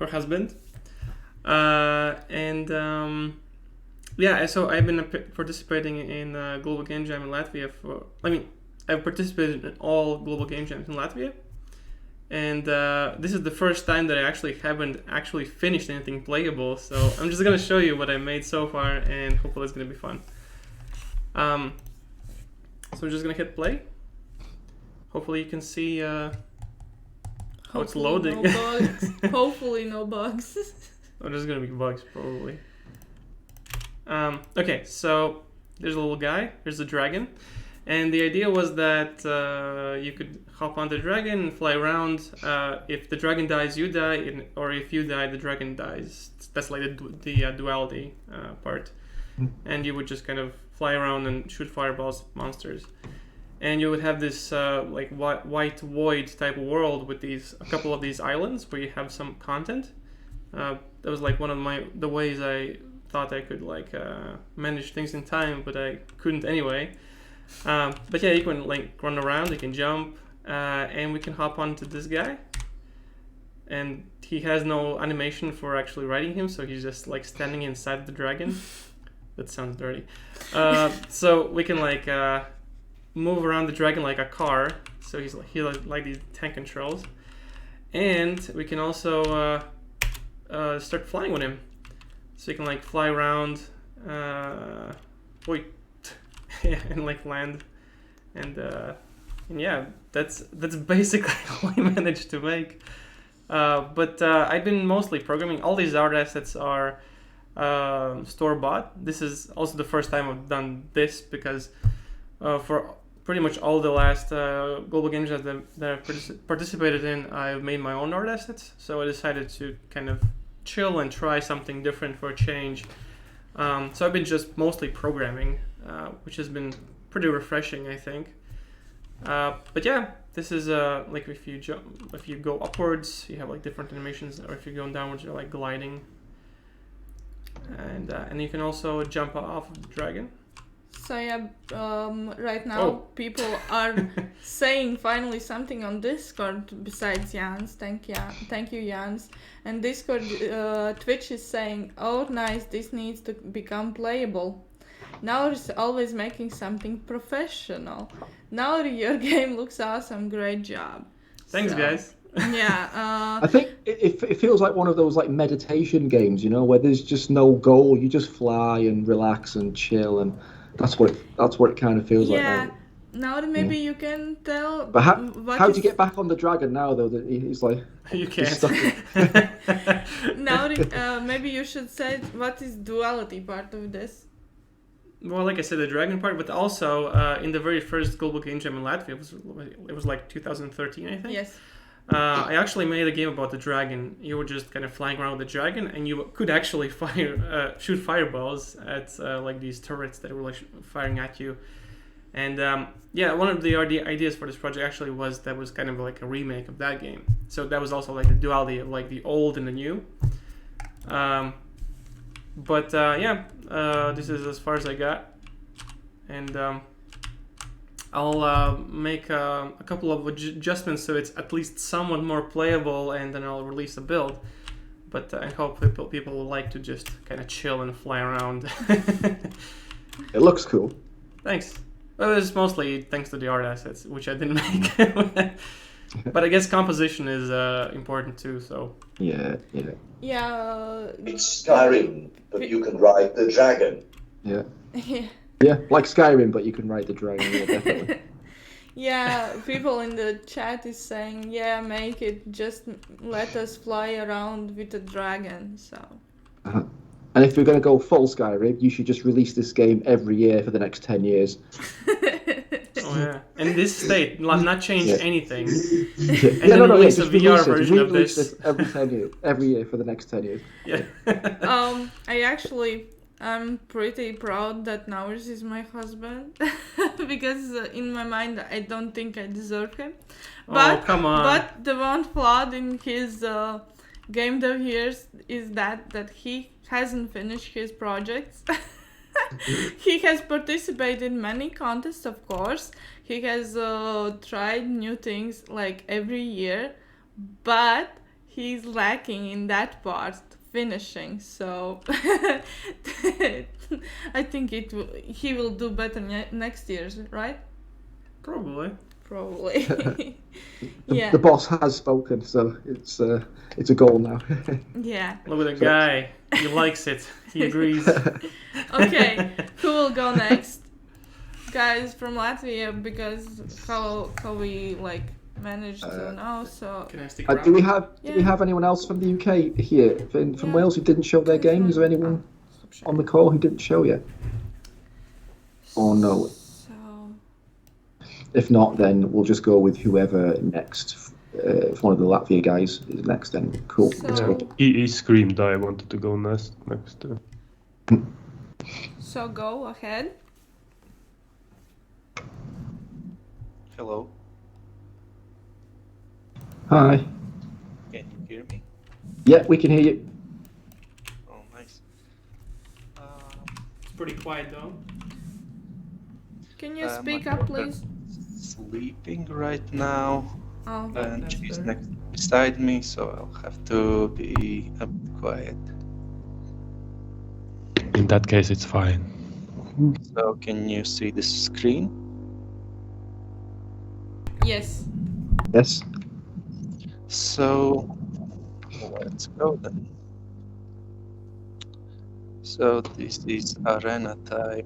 husband. Yeah, so I've been participating in Global Game Jam in Latvia I've participated in all Global Game Jams in Latvia. And this is the first time that I haven't finished anything playable. So I'm just going to show you what I made so far, and hopefully it's going to be fun. So I'm just going to hit play. Hopefully you can see how it's loading. No bugs. Hopefully no bugs. Oh, there's going to be bugs, probably. Okay, so there's a little guy. Here's a dragon. And the idea was that you could hop on the dragon and fly around. If the dragon dies, you die, or if you die, the dragon dies. That's like the duality part. And you would just kind of fly around and shoot fireballs at monsters. And you would have this like white void type of world with a couple of these islands where you have some content. That was like one of the ways I thought I could manage things in time, but I couldn't anyway. But yeah, you can run around, you can jump, and we can hop onto this guy. And he has no animation for actually riding him, so he's just standing inside the dragon. That sounds dirty. So we can move around the dragon like a car. So he like these tank controls, and we can also start flying with him. So you can fly around. And land, and yeah, that's basically all I managed to make. But I've been mostly programming. All these art assets are store-bought. This is also the first time I've done this because for pretty much all the last global games that I've participated in, I've made my own art assets. So I decided to kind of chill and try something different for a change. So I've been just mostly programming, which has been pretty refreshing, I think. But yeah, this is if you go upwards, you have different animations, or if you go downwards, you're gliding. And you can also jump off of the dragon. So yeah, right now people are saying finally something on Discord besides Jans. Thank you, Jans. And Discord, Twitch is saying, "Oh, nice! This needs to become playable." Now it's always making something professional. Now your game looks awesome. Great job. Thanks, guys. Yeah. I think it feels like one of those like meditation games, you know, where there's just no goal. You just fly and relax and chill, and that's what it kind of feels like. Yeah. Now maybe you can tell. But how do you get back on the dragon now, though? That he's like you can't. Now maybe you should say what is duality part of this. Well, like I said, the dragon part, but also in the very first Global Game Jam in Latvia, it was like 2013, I think. Yes. I actually made a game about the dragon. You were just kind of flying around with the dragon, and you could actually shoot fireballs at like these turrets that were like firing at you. And one of the ideas for this project actually was kind of like a remake of that game. So that was also like the duality of like the old and the new. This is as far as I got, and I'll make a couple of adjustments so it's at least somewhat more playable, and then I'll release a build. But I hope people will like to just kind of chill and fly around. It looks cool. Thanks. Well, it's mostly thanks to the art assets, which I didn't make. But I guess composition is important too, so... Yeah. It's Skyrim, but you can ride the dragon. Yeah. Yeah, like Skyrim, but you can ride the dragon, yeah, definitely. Yeah, people in the chat is saying, yeah, make it, just let us fly around with the dragon, so... Uh-huh. And if you're going to go full Skyrim, you should just release this game every year for the next 10 years. Oh yeah, in this state, not change anything. And then release a just VR version of this. Every 10 years, every year for the next 10 years. Yeah. I'm pretty proud that Nauris is my husband because in my mind I don't think I deserve him. But, come on. But the one flaw in his game dev years is that he hasn't finished his projects. He has participated in many contests, of course. He has tried new things like every year, but he's lacking in that part, finishing. So I think he will do better next year, right? Probably. Yeah. The boss has spoken, so it's a goal now. Yeah. Look at the guy. He likes it. He agrees. Okay, who will go next? Guys from Latvia, because how we like managed to know. So can I stick do we have anyone else from the UK here from Wales who didn't show their game? Is there anyone on the call who didn't show yet? Or no? If not, then we'll just go with whoever next. If one of the Latvia guys is next, then cool. Let's go. He screamed I wanted to go next. So go ahead. Hello. Hi. Can you hear me? Yeah, we can hear you. Oh, nice. It's pretty quiet though. Can you speak up, please? Sleeping right now. Oh, and she's next beside me, so I'll have to be a bit quiet. In that case, it's fine. So, can you see the screen? Yes. Yes. So, let's go then. So, this is arena type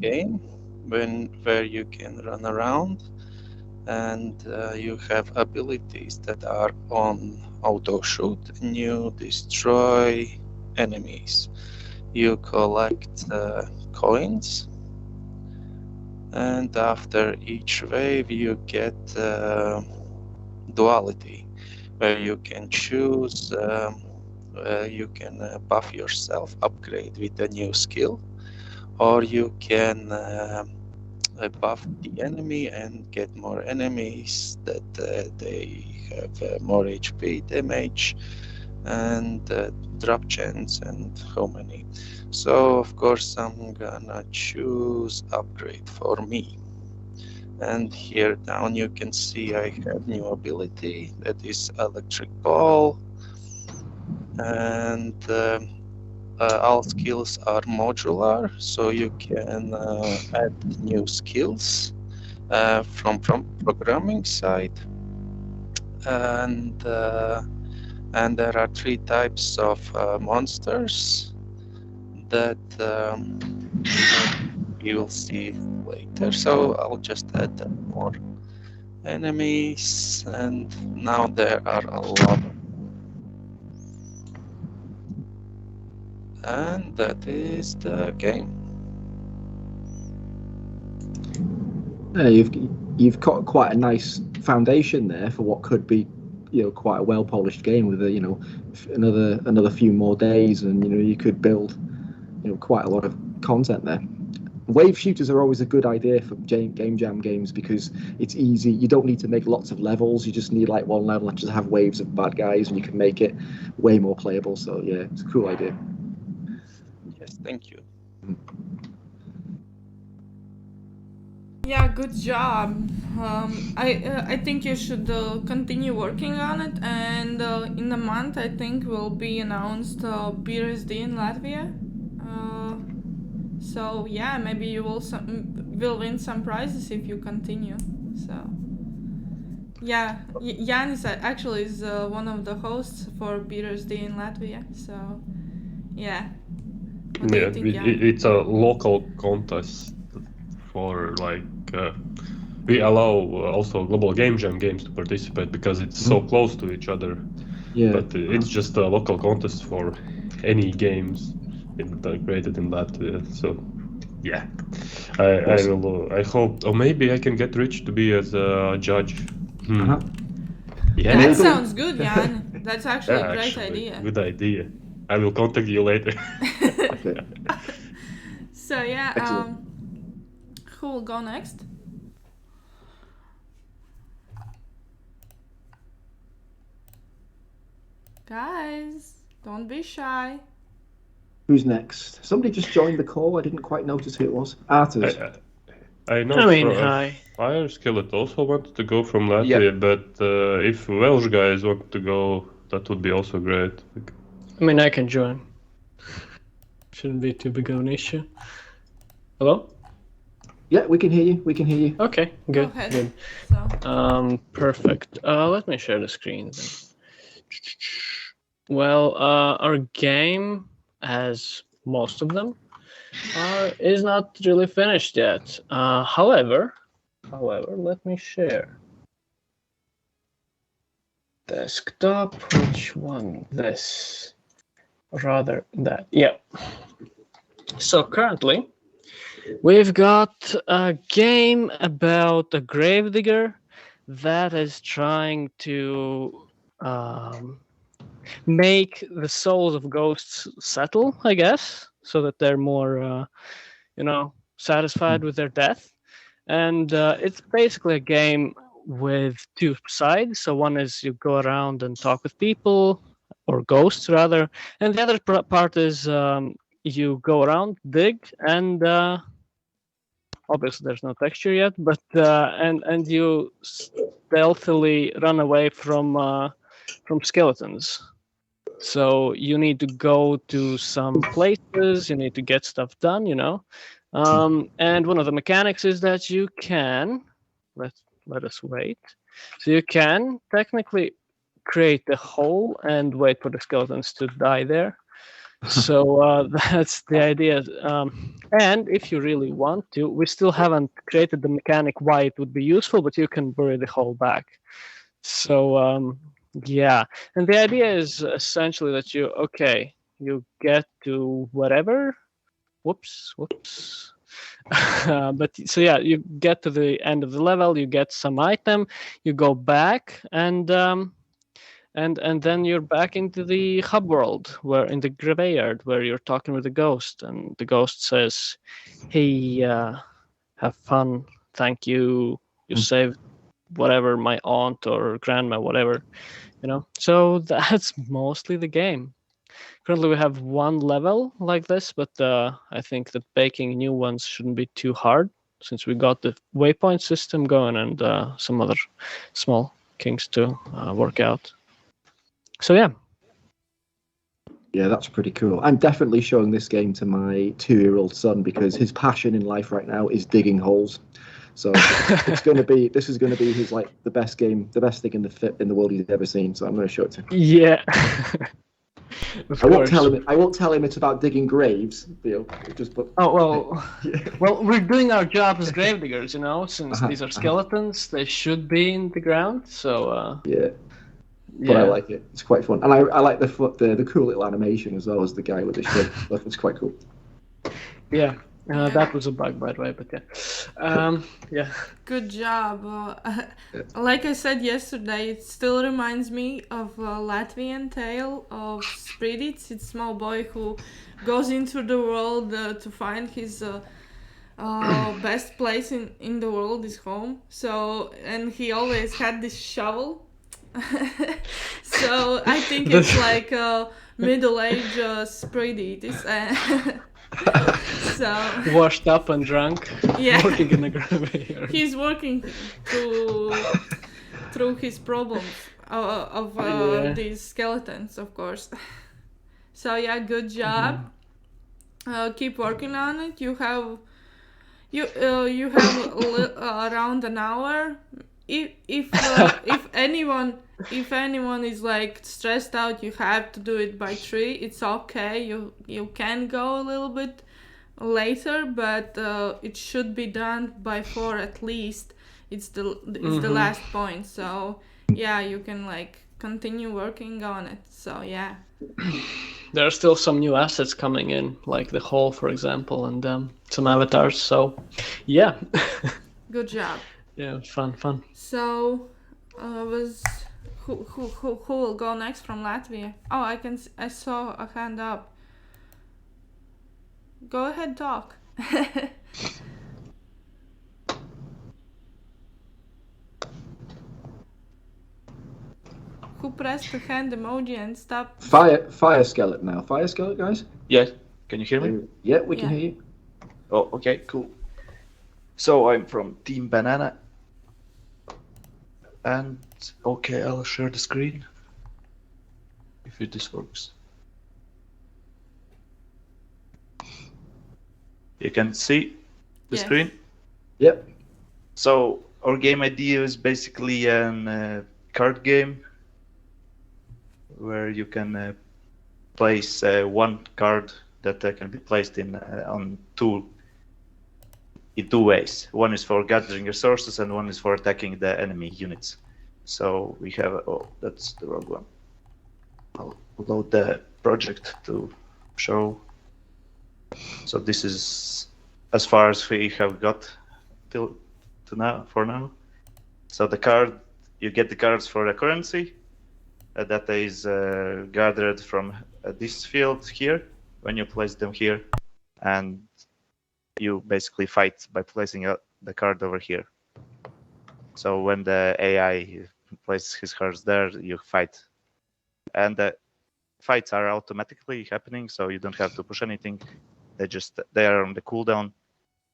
game where you can run around. And you have abilities that are on auto shoot, and you destroy enemies. You collect coins, and after each wave you get duality, where you can choose, you can buff yourself, upgrade with a new skill, or you can buff the enemy and get more enemies that they have more HP damage, and drop chance and how many. So of course I'm gonna choose upgrade for me. And here down you can see I have new ability, that is electric ball, and all skills are modular, so you can add new skills from programming side, and there are 3 types of monsters that you will see later. So I'll just add more enemies, and now there are a lot. And that is the game. Yeah, you've got quite a nice foundation there for what could be, quite a well polished game with another few more days, and you could build, quite a lot of content there. Wave shooters are always a good idea for game jam games because it's easy. You don't need to make lots of levels. You just need like one level and just have waves of bad guys, and you can make it way more playable. So yeah, it's a cool idea. Yes, thank you. Yeah, good job. I think you should continue working on it, and in a month I think will be announced BRSD in Latvia. So yeah, maybe you will win some prizes if you continue. So yeah, Yanis actually is one of the hosts for BRSD in Latvia. So yeah. What do you think, Jan? It's a local contest for we allow also global game jam games to participate because it's so close to each other. Yeah. But it's just a local contest for any games created in Latvia. So yeah, I hope, or maybe I can get Rich to be as a judge. Yeah, that sounds good, Jan. That's actually a great idea. Good idea. I will contact you later. So yeah, who will go next? Guys, don't be shy. Who's next? Somebody just joined the call. I didn't quite notice who it was. Arthurs. I know. Hi. Fire Skillet also wanted to go from Latvia, but if Welsh guys want to go, that would be also great. I mean, I can join. Shouldn't be too big of an issue. Hello? Yeah, we can hear you. Okay, good. Go ahead. Good. So. Perfect. Let me share the screen then. Well, our game, as most of them, is not really finished yet. However, let me share. Desktop, which one? This. Rather that. Yeah. So currently, we've got a game about a gravedigger that is trying to make the souls of ghosts settle, I guess, so that they're more, satisfied with their death. And it's basically a game with 2 sides. So one is you go around and talk with people, or ghosts rather, and the other part is you go around, dig, and obviously there's no texture yet, but and you stealthily run away from skeletons. So you need to go to some places, you need to get stuff done, and one of the mechanics is that you can let us wait. So you can technically create a hole and wait for the skeletons to die there. So that's the idea. And if you really want to, we still haven't created the mechanic why it would be useful, but you can bury the hole back. So yeah, and the idea is essentially that you get to whatever. Whoops. But so yeah, you get to the end of the level, you get some item, you go back, and then you're back into the hub world, where in the graveyard, where you're talking with the ghost, and the ghost says, "Hey, have fun. Thank you. You saved whatever, my aunt or grandma, whatever. So that's mostly the game. Currently we have one level like this, but I think that baking new ones shouldn't be too hard, since we got the waypoint system going and some other small kinks to work out. So yeah. Yeah, that's pretty cool. I'm definitely showing this game to my 2-year-old son because his passion in life right now is digging holes. So this is going to be his the best game, the best thing in the world he's ever seen. So I'm going to show it to him. Yeah. I won't tell him it's about digging graves. Just put. Oh well. Well, we're doing our job as gravediggers, since these are skeletons, they should be in the ground. So. Yeah. But I like it. It's quite fun, and I like the cool little animation as well as the guy with the ship. It's quite cool. Yeah. That was a bug, by the way, but yeah. Yeah. Good job. Like I said yesterday, it still reminds me of a Latvian tale of Spridits. It's a small boy who goes into the world to find his best place in the world, his home. So, and he always had this shovel. So I think it's like a middle-aged Spridits. So washed up and drunk, working in the graveyard. He's working through his problems of these skeletons, of course. So yeah, good job. Keep working on it. You have around an hour. If anyone is stressed out, you have to do it by 3. It's okay. You can go a little bit later, but it should be done by 4 at least. It's the last point. So yeah, you can continue working on it. So yeah. There are still some new assets coming in, like the hole, for example, and some avatars. So yeah. Good job. Yeah, fun. So, who will go next from Latvia? Oh, I saw a hand up. Go ahead, talk. Who pressed the hand emoji and stopped? Fire skeleton now. Fire skeleton, guys. Yeah. Can you hear me? Yeah, we can hear you. Oh, okay, cool. So I'm from Team Banana. And okay, I'll share the screen if this works. You can see the screen? Yep. So our game idea is basically a card game where you can place one card that can be placed in in two ways. One is for gathering resources and one is for attacking the enemy units. So we have, that's the wrong one. I'll load the project to show. So this is as far as we have got for now. So the card, you get the cards for the currency that is gathered from this field here when you place them here, and you basically fight by placing the card over here. So when the AI places his cards there, you fight. And the fights are automatically happening, so you don't have to push anything. They are on the cooldown,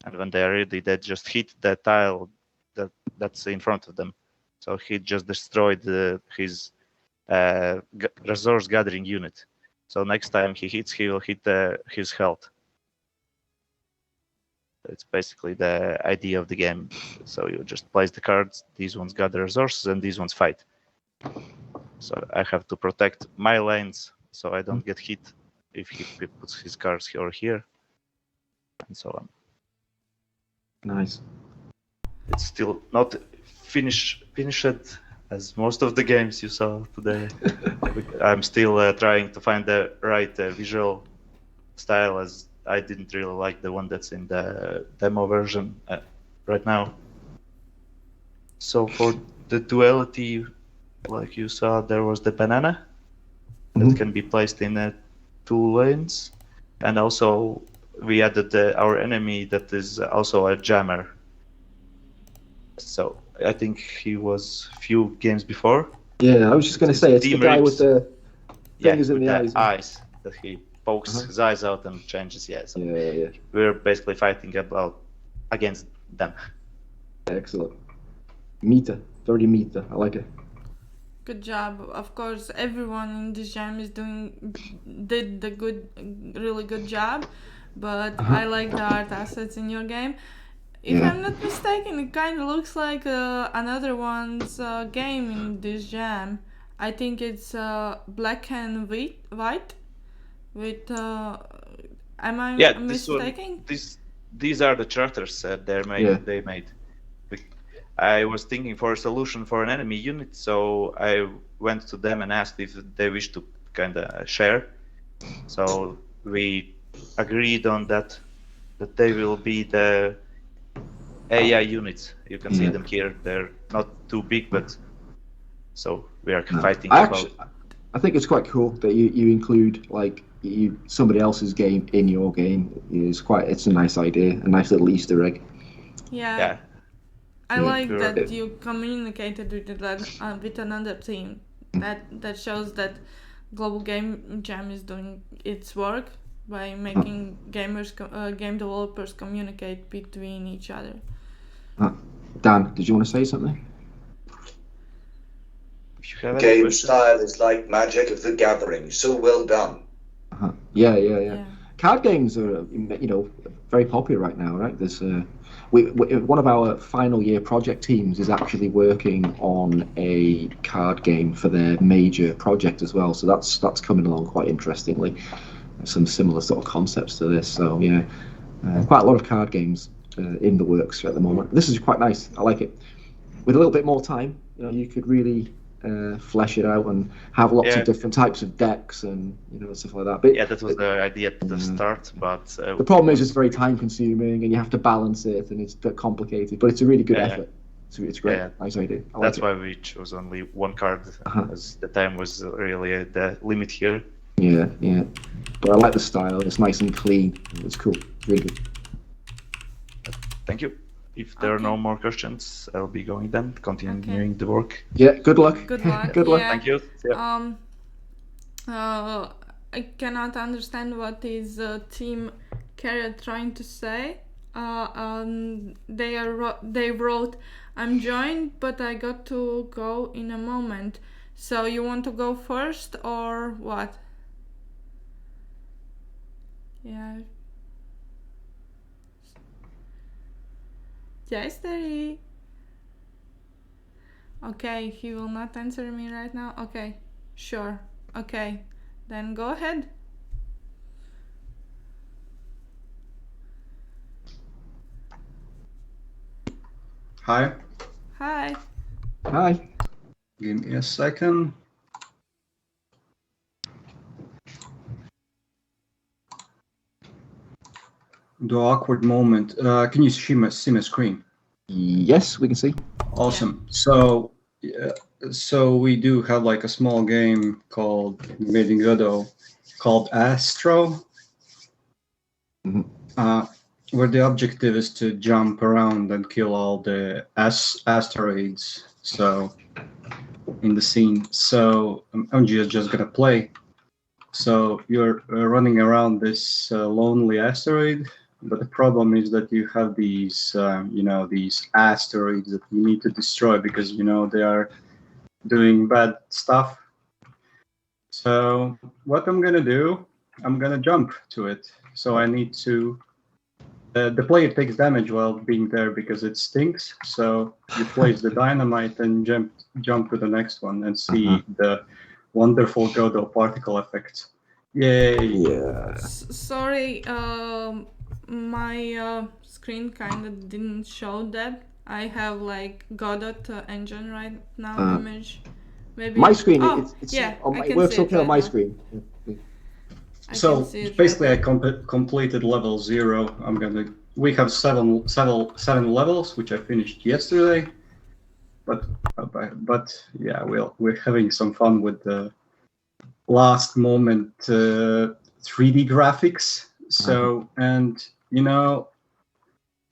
and when they are ready, they just hit the tile that's in front of them. So he just destroyed his resource gathering unit. So next time he hits, he will hit his health. It's basically the idea of the game. So you just place the cards, these ones gather resources, and these ones fight. So I have to protect my lanes so I don't get hit if he puts his cards here or here, and so on. Nice. It's still not finished as most of the games you saw today. I'm still trying to find the right visual style, as I didn't really like the one that's in the demo version right now. So for the duality, like you saw, there was the banana that can be placed in 2 lanes, and also we added our enemy that is also a jammer. So I think he was few games before, Yeah, I was just going to say, it's the Team guy with Rips. the fingers in with the eyes. that he pokes his eyes out and changes. Yeah, so Yeah. we're basically fighting against them. Excellent. Meta, very meta. I like it. Good job. Of course, everyone in this jam did the really good job, but I like the art assets in your game. If I'm not mistaken, it kind of looks like another one's game in this jam. I think it's black and white with. Am I mistaken? These are the charters they made. I was thinking for a solution for an enemy unit, so I went to them and asked if they wish to kind of share. So we agreed on that they will be the AI units. You can see them here. They're not too big, but so we are fighting I think it's quite cool that you include somebody else's game in your game. It's a nice idea, a nice little Easter egg. Yeah. I like that you communicated with another team. That shows that Global Game Jam is doing its work by making game developers communicate between each other. Dan, did you want to say something? Game style is like Magic of the Gathering. So well done. Yeah. Card games are, very popular right now, right? There's one of our final year project teams is actually working on a card game for their major project as well. So that's coming along quite interestingly. Some similar sort of concepts to this. So yeah, quite a lot of card games in the works at the moment. This is quite nice. I like it. With a little bit more time, you could really flesh it out and have lots of different types of decks and stuff like that. But that was the idea at the start, but the problem is it's very time consuming and you have to balance it and it's a bit complicated. But it's a really good effort. It's great. Nice idea. That's why we chose only one card, as the time was really the limit here. Yeah. But I like the style. It's nice and clean. It's cool. Really good. Thank you. If there are no more questions, I'll be going then, continuing the work. Yeah, good luck. Good luck. Good luck. Yeah. Thank you. I cannot understand what is Team Carrier trying to say. They wrote, "I'm joined, but I got to go in a moment." So you want to go first or what? Yeah. Yes, Daddy. Okay, he will not answer me right now. Okay, sure. Okay, then go ahead. Hi. Hi. Hi. Give me a second. The awkward moment. Can you see my screen? Yes, we can see. Awesome. So we do have like a small game called made in Godot called Astro, where the objective is to jump around and kill all the asteroids. So in the scene. So I'm just gonna play. So you're running around this lonely asteroid. But the problem is that you have these, these asteroids that you need to destroy because, they are doing bad stuff. So what I'm going to do, I'm going to jump to it. So I need to, the player takes damage while being there because it stinks. So you place the dynamite and jump to the next one and see the wonderful Godot particle effect. Yay! Yeah. Sorry, my screen kind of didn't show that. I have like Godot engine right now image. Maybe my screen. It works okay on my screen. So basically, I completed level 0. We have seven levels, which I finished yesterday. But yeah, we're having some fun with the last moment 3D graphics. So and you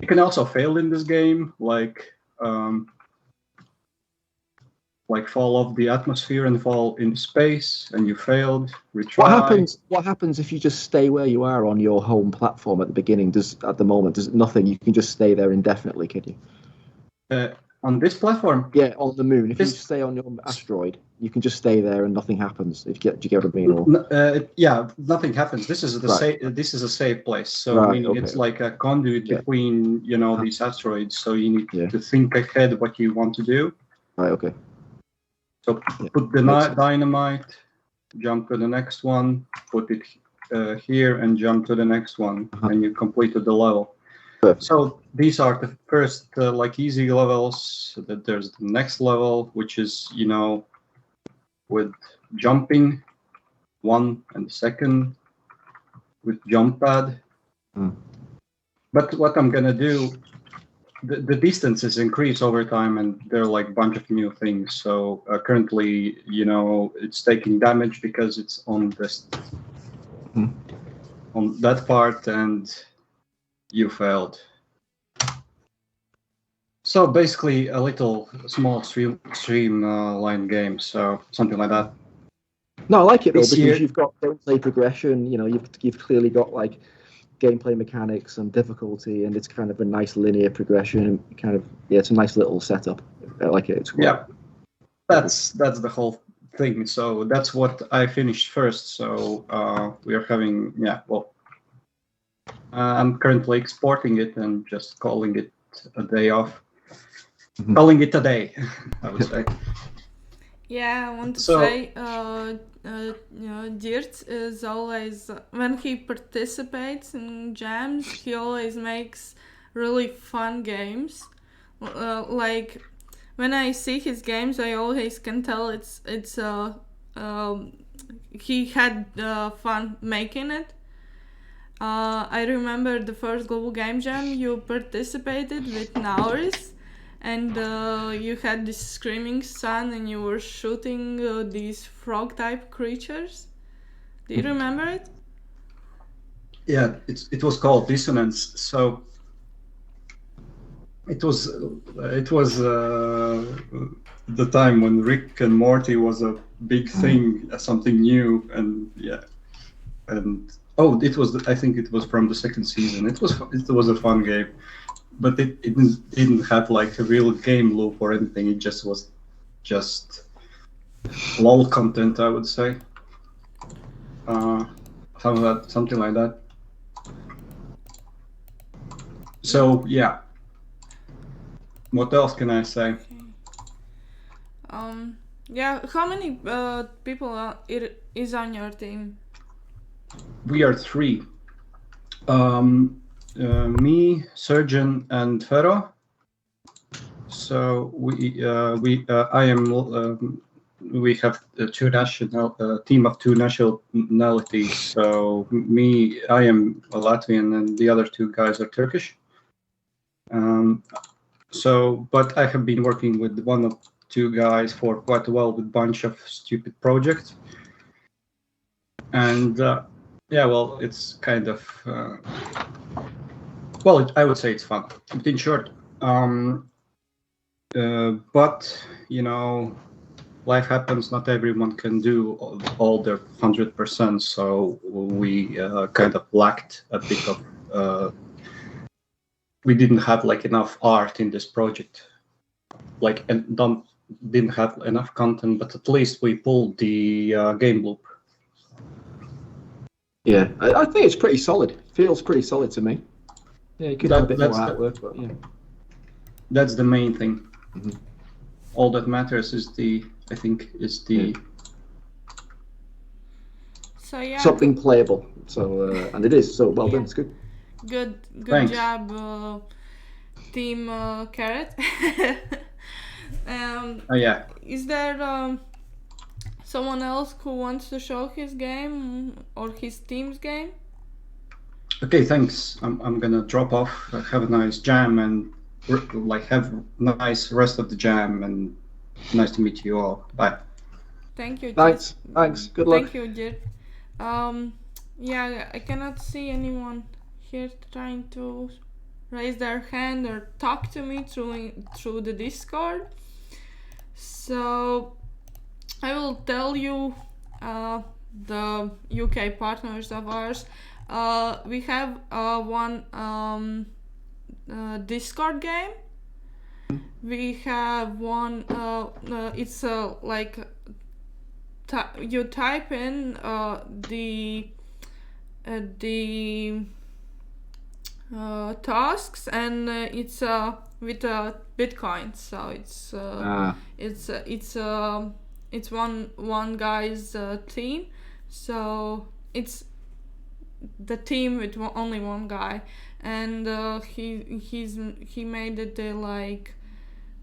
can also fail in this game, like like fall off the atmosphere and fall in space, and you failed. Retry. What happens if you just stay where you are on your home platform at the beginning? At the moment, does nothing? You can just stay there indefinitely, can you? On this platform? Yeah, on the moon. If you stay on your asteroid, you can just stay there and nothing happens. Do you get what I mean? Or... yeah, nothing happens. This is this is a safe place. So I mean, it's like a conduit between these asteroids. So you need to think ahead what you want to do. Right. Okay. So put the dynamite, jump to the next one, put it here, and jump to the next one, and you completed the level. So these are the first like easy levels. That there's the next level, which is with jumping, one and the second with jump pad. But what I'm gonna do, the distances increase over time, and there are like a bunch of new things. So currently, it's taking damage because it's on this on that part, and you failed. So basically a little small streamline game, so something like that. No, I like it though, because you've got gameplay progression, you've clearly got like gameplay mechanics and difficulty, and it's kind of a nice linear progression, it's a nice little setup. I like it. It's cool. Yeah. That's the whole thing. So that's what I finished first. So we are having I'm currently exporting it and just calling it a day off. Calling it a day, I would say. Yeah, I want to say, Dirt is always, when he participates in jams, he always makes really fun games. Like, when I see his games, I always can tell he had fun making it. I remember the first Global Game Jam you participated with Nauris, and you had this screaming sun and you were shooting these frog-type creatures. Do you remember it? Yeah, it was called Dissonance. So it was the time when Rick and Morty was a big thing, something new, and I think it was from the second season. It was a fun game, but it didn't have like a real game loop or anything. It just was LOL content, I would say. Something like that. So yeah. What else can I say? How many people is on your team? We are 3. Me, Surgeon, and Ferro. So we have a team of 2 nationalities. So me, I am a Latvian, and the other 2 guys are Turkish. But I have been working with one or 2 guys for quite a while with a bunch of stupid projects. And it's kind of I would say it's fun. But in short, but life happens. Not everyone can do all their 100%. So we kind of lacked a bit of. We didn't have like enough art in this project, didn't have enough content, but at least we pulled the game loop. Yeah, I think it's pretty solid. Feels pretty solid to me. Yeah, you could have a bit more artwork, but yeah. That's the main thing. All that matters is something playable. So and it is. So well done. It's good. Good Thanks. job, Team Carrot. Is there someone else who wants to show his game or his team's game? Okay, thanks. I'm gonna drop off. Have a nice jam and have nice rest of the jam, and nice to meet you all. Bye. Thank you. Thanks. Good luck. Thank you, Jit. I cannot see anyone here trying to raise their hand or talk to me through the Discord. So I will tell you the UK partners of ours. We have one Discord game. We have one. It's like you type in the tasks, and it's with Bitcoin. So it's one guy's team. So it's the team with only one guy, and he made it like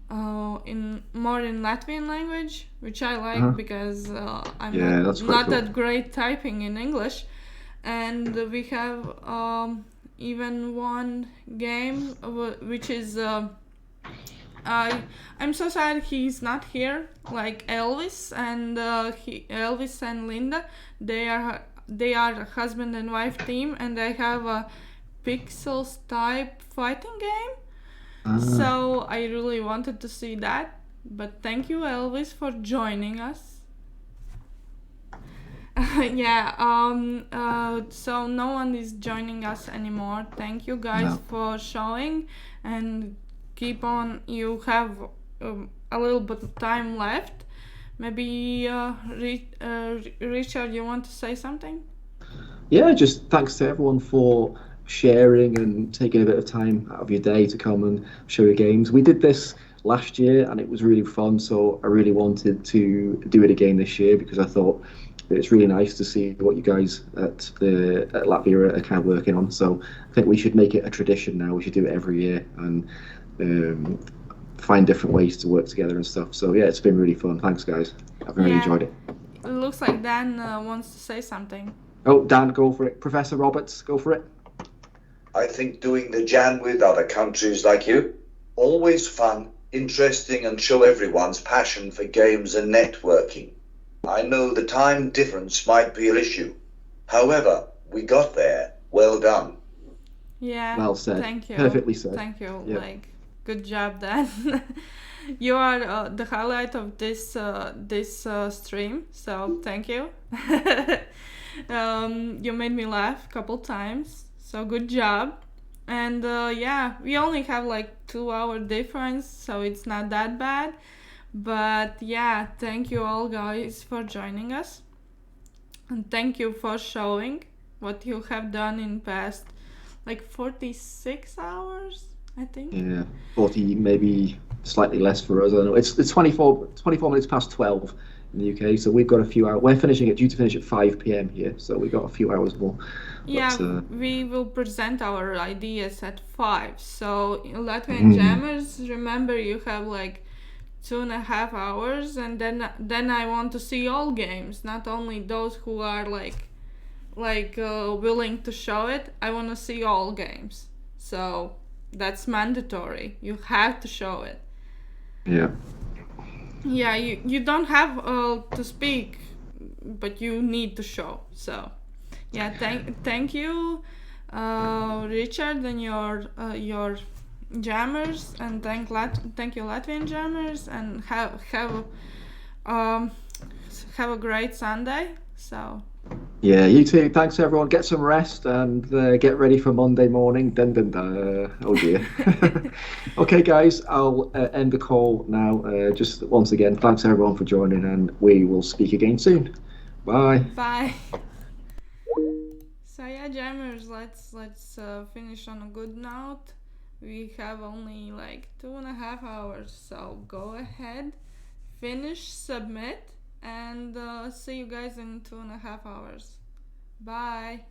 in Latvian language, which I like because I'm not that great typing in English. And we have even one game which is I'm so sad he's not here. Like Elvis and Linda, they are a husband and wife team, and they have a pixels type fighting game. So I really wanted to see that, but thank you, Elvis, for joining us. So no one is joining us anymore. Thank you guys for showing, and keep on. You have a little bit of time left. Maybe Richard, you want to say something? Yeah, just thanks to everyone for sharing and taking a bit of time out of your day to come and show your games. We did this last year and it was really fun, so I really wanted to do it again this year because I thought it's really nice to see what you guys at Latvia are kind of working on. So I think we should make it a tradition now. We should do it every year and find different ways to work together and stuff. So yeah, it's been really fun. Thanks, guys. I've really enjoyed it. It looks like Dan wants to say something. Oh, Dan, go for it. Professor Roberts, go for it. I think doing the jam with other countries like you, always fun, interesting, and show everyone's passion for games and networking. I know the time difference might be an issue. However, we got there. Well done. Yeah. Well said. Thank you. Perfectly said. Thank you. Yeah. Like, good job, Dan. You are the highlight of this stream. So thank you. You made me laugh a couple times. So good job. And yeah, we only have like 2-hour difference, so it's not that bad. But yeah, thank you all guys for joining us, and thank you for showing what you have done in past like 46 hours, I think. Yeah, 40, maybe slightly less for us. I don't know. It's 24 minutes past 12 in the UK, so we've got a few hours. We're due to finish at 5 p.m. here, so we've got a few hours more. Yeah, we will present our ideas at 5. So Latvian Jammers, remember you have like 2.5 hours, and then I want to see all games, not only those who are like willing to show it. I want to see all games. So that's mandatory. You have to show it. Yeah. Yeah, you don't have to speak, but you need to show. So yeah, thank you, Richard, and your jammers, and thank you Latvian jammers, and have a great Sunday. So yeah, you too. Thanks everyone. Get some rest and get ready for Monday morning. Dun, dun, dun. Oh dear. Okay guys, I'll end the call now. Just once again, thanks everyone for joining, and we will speak again soon. Bye. Bye. So yeah, jammers, let's finish on a good note. We have only like 2.5 hours, so go ahead, finish, submit, and see you guys in 2.5 hours. Bye.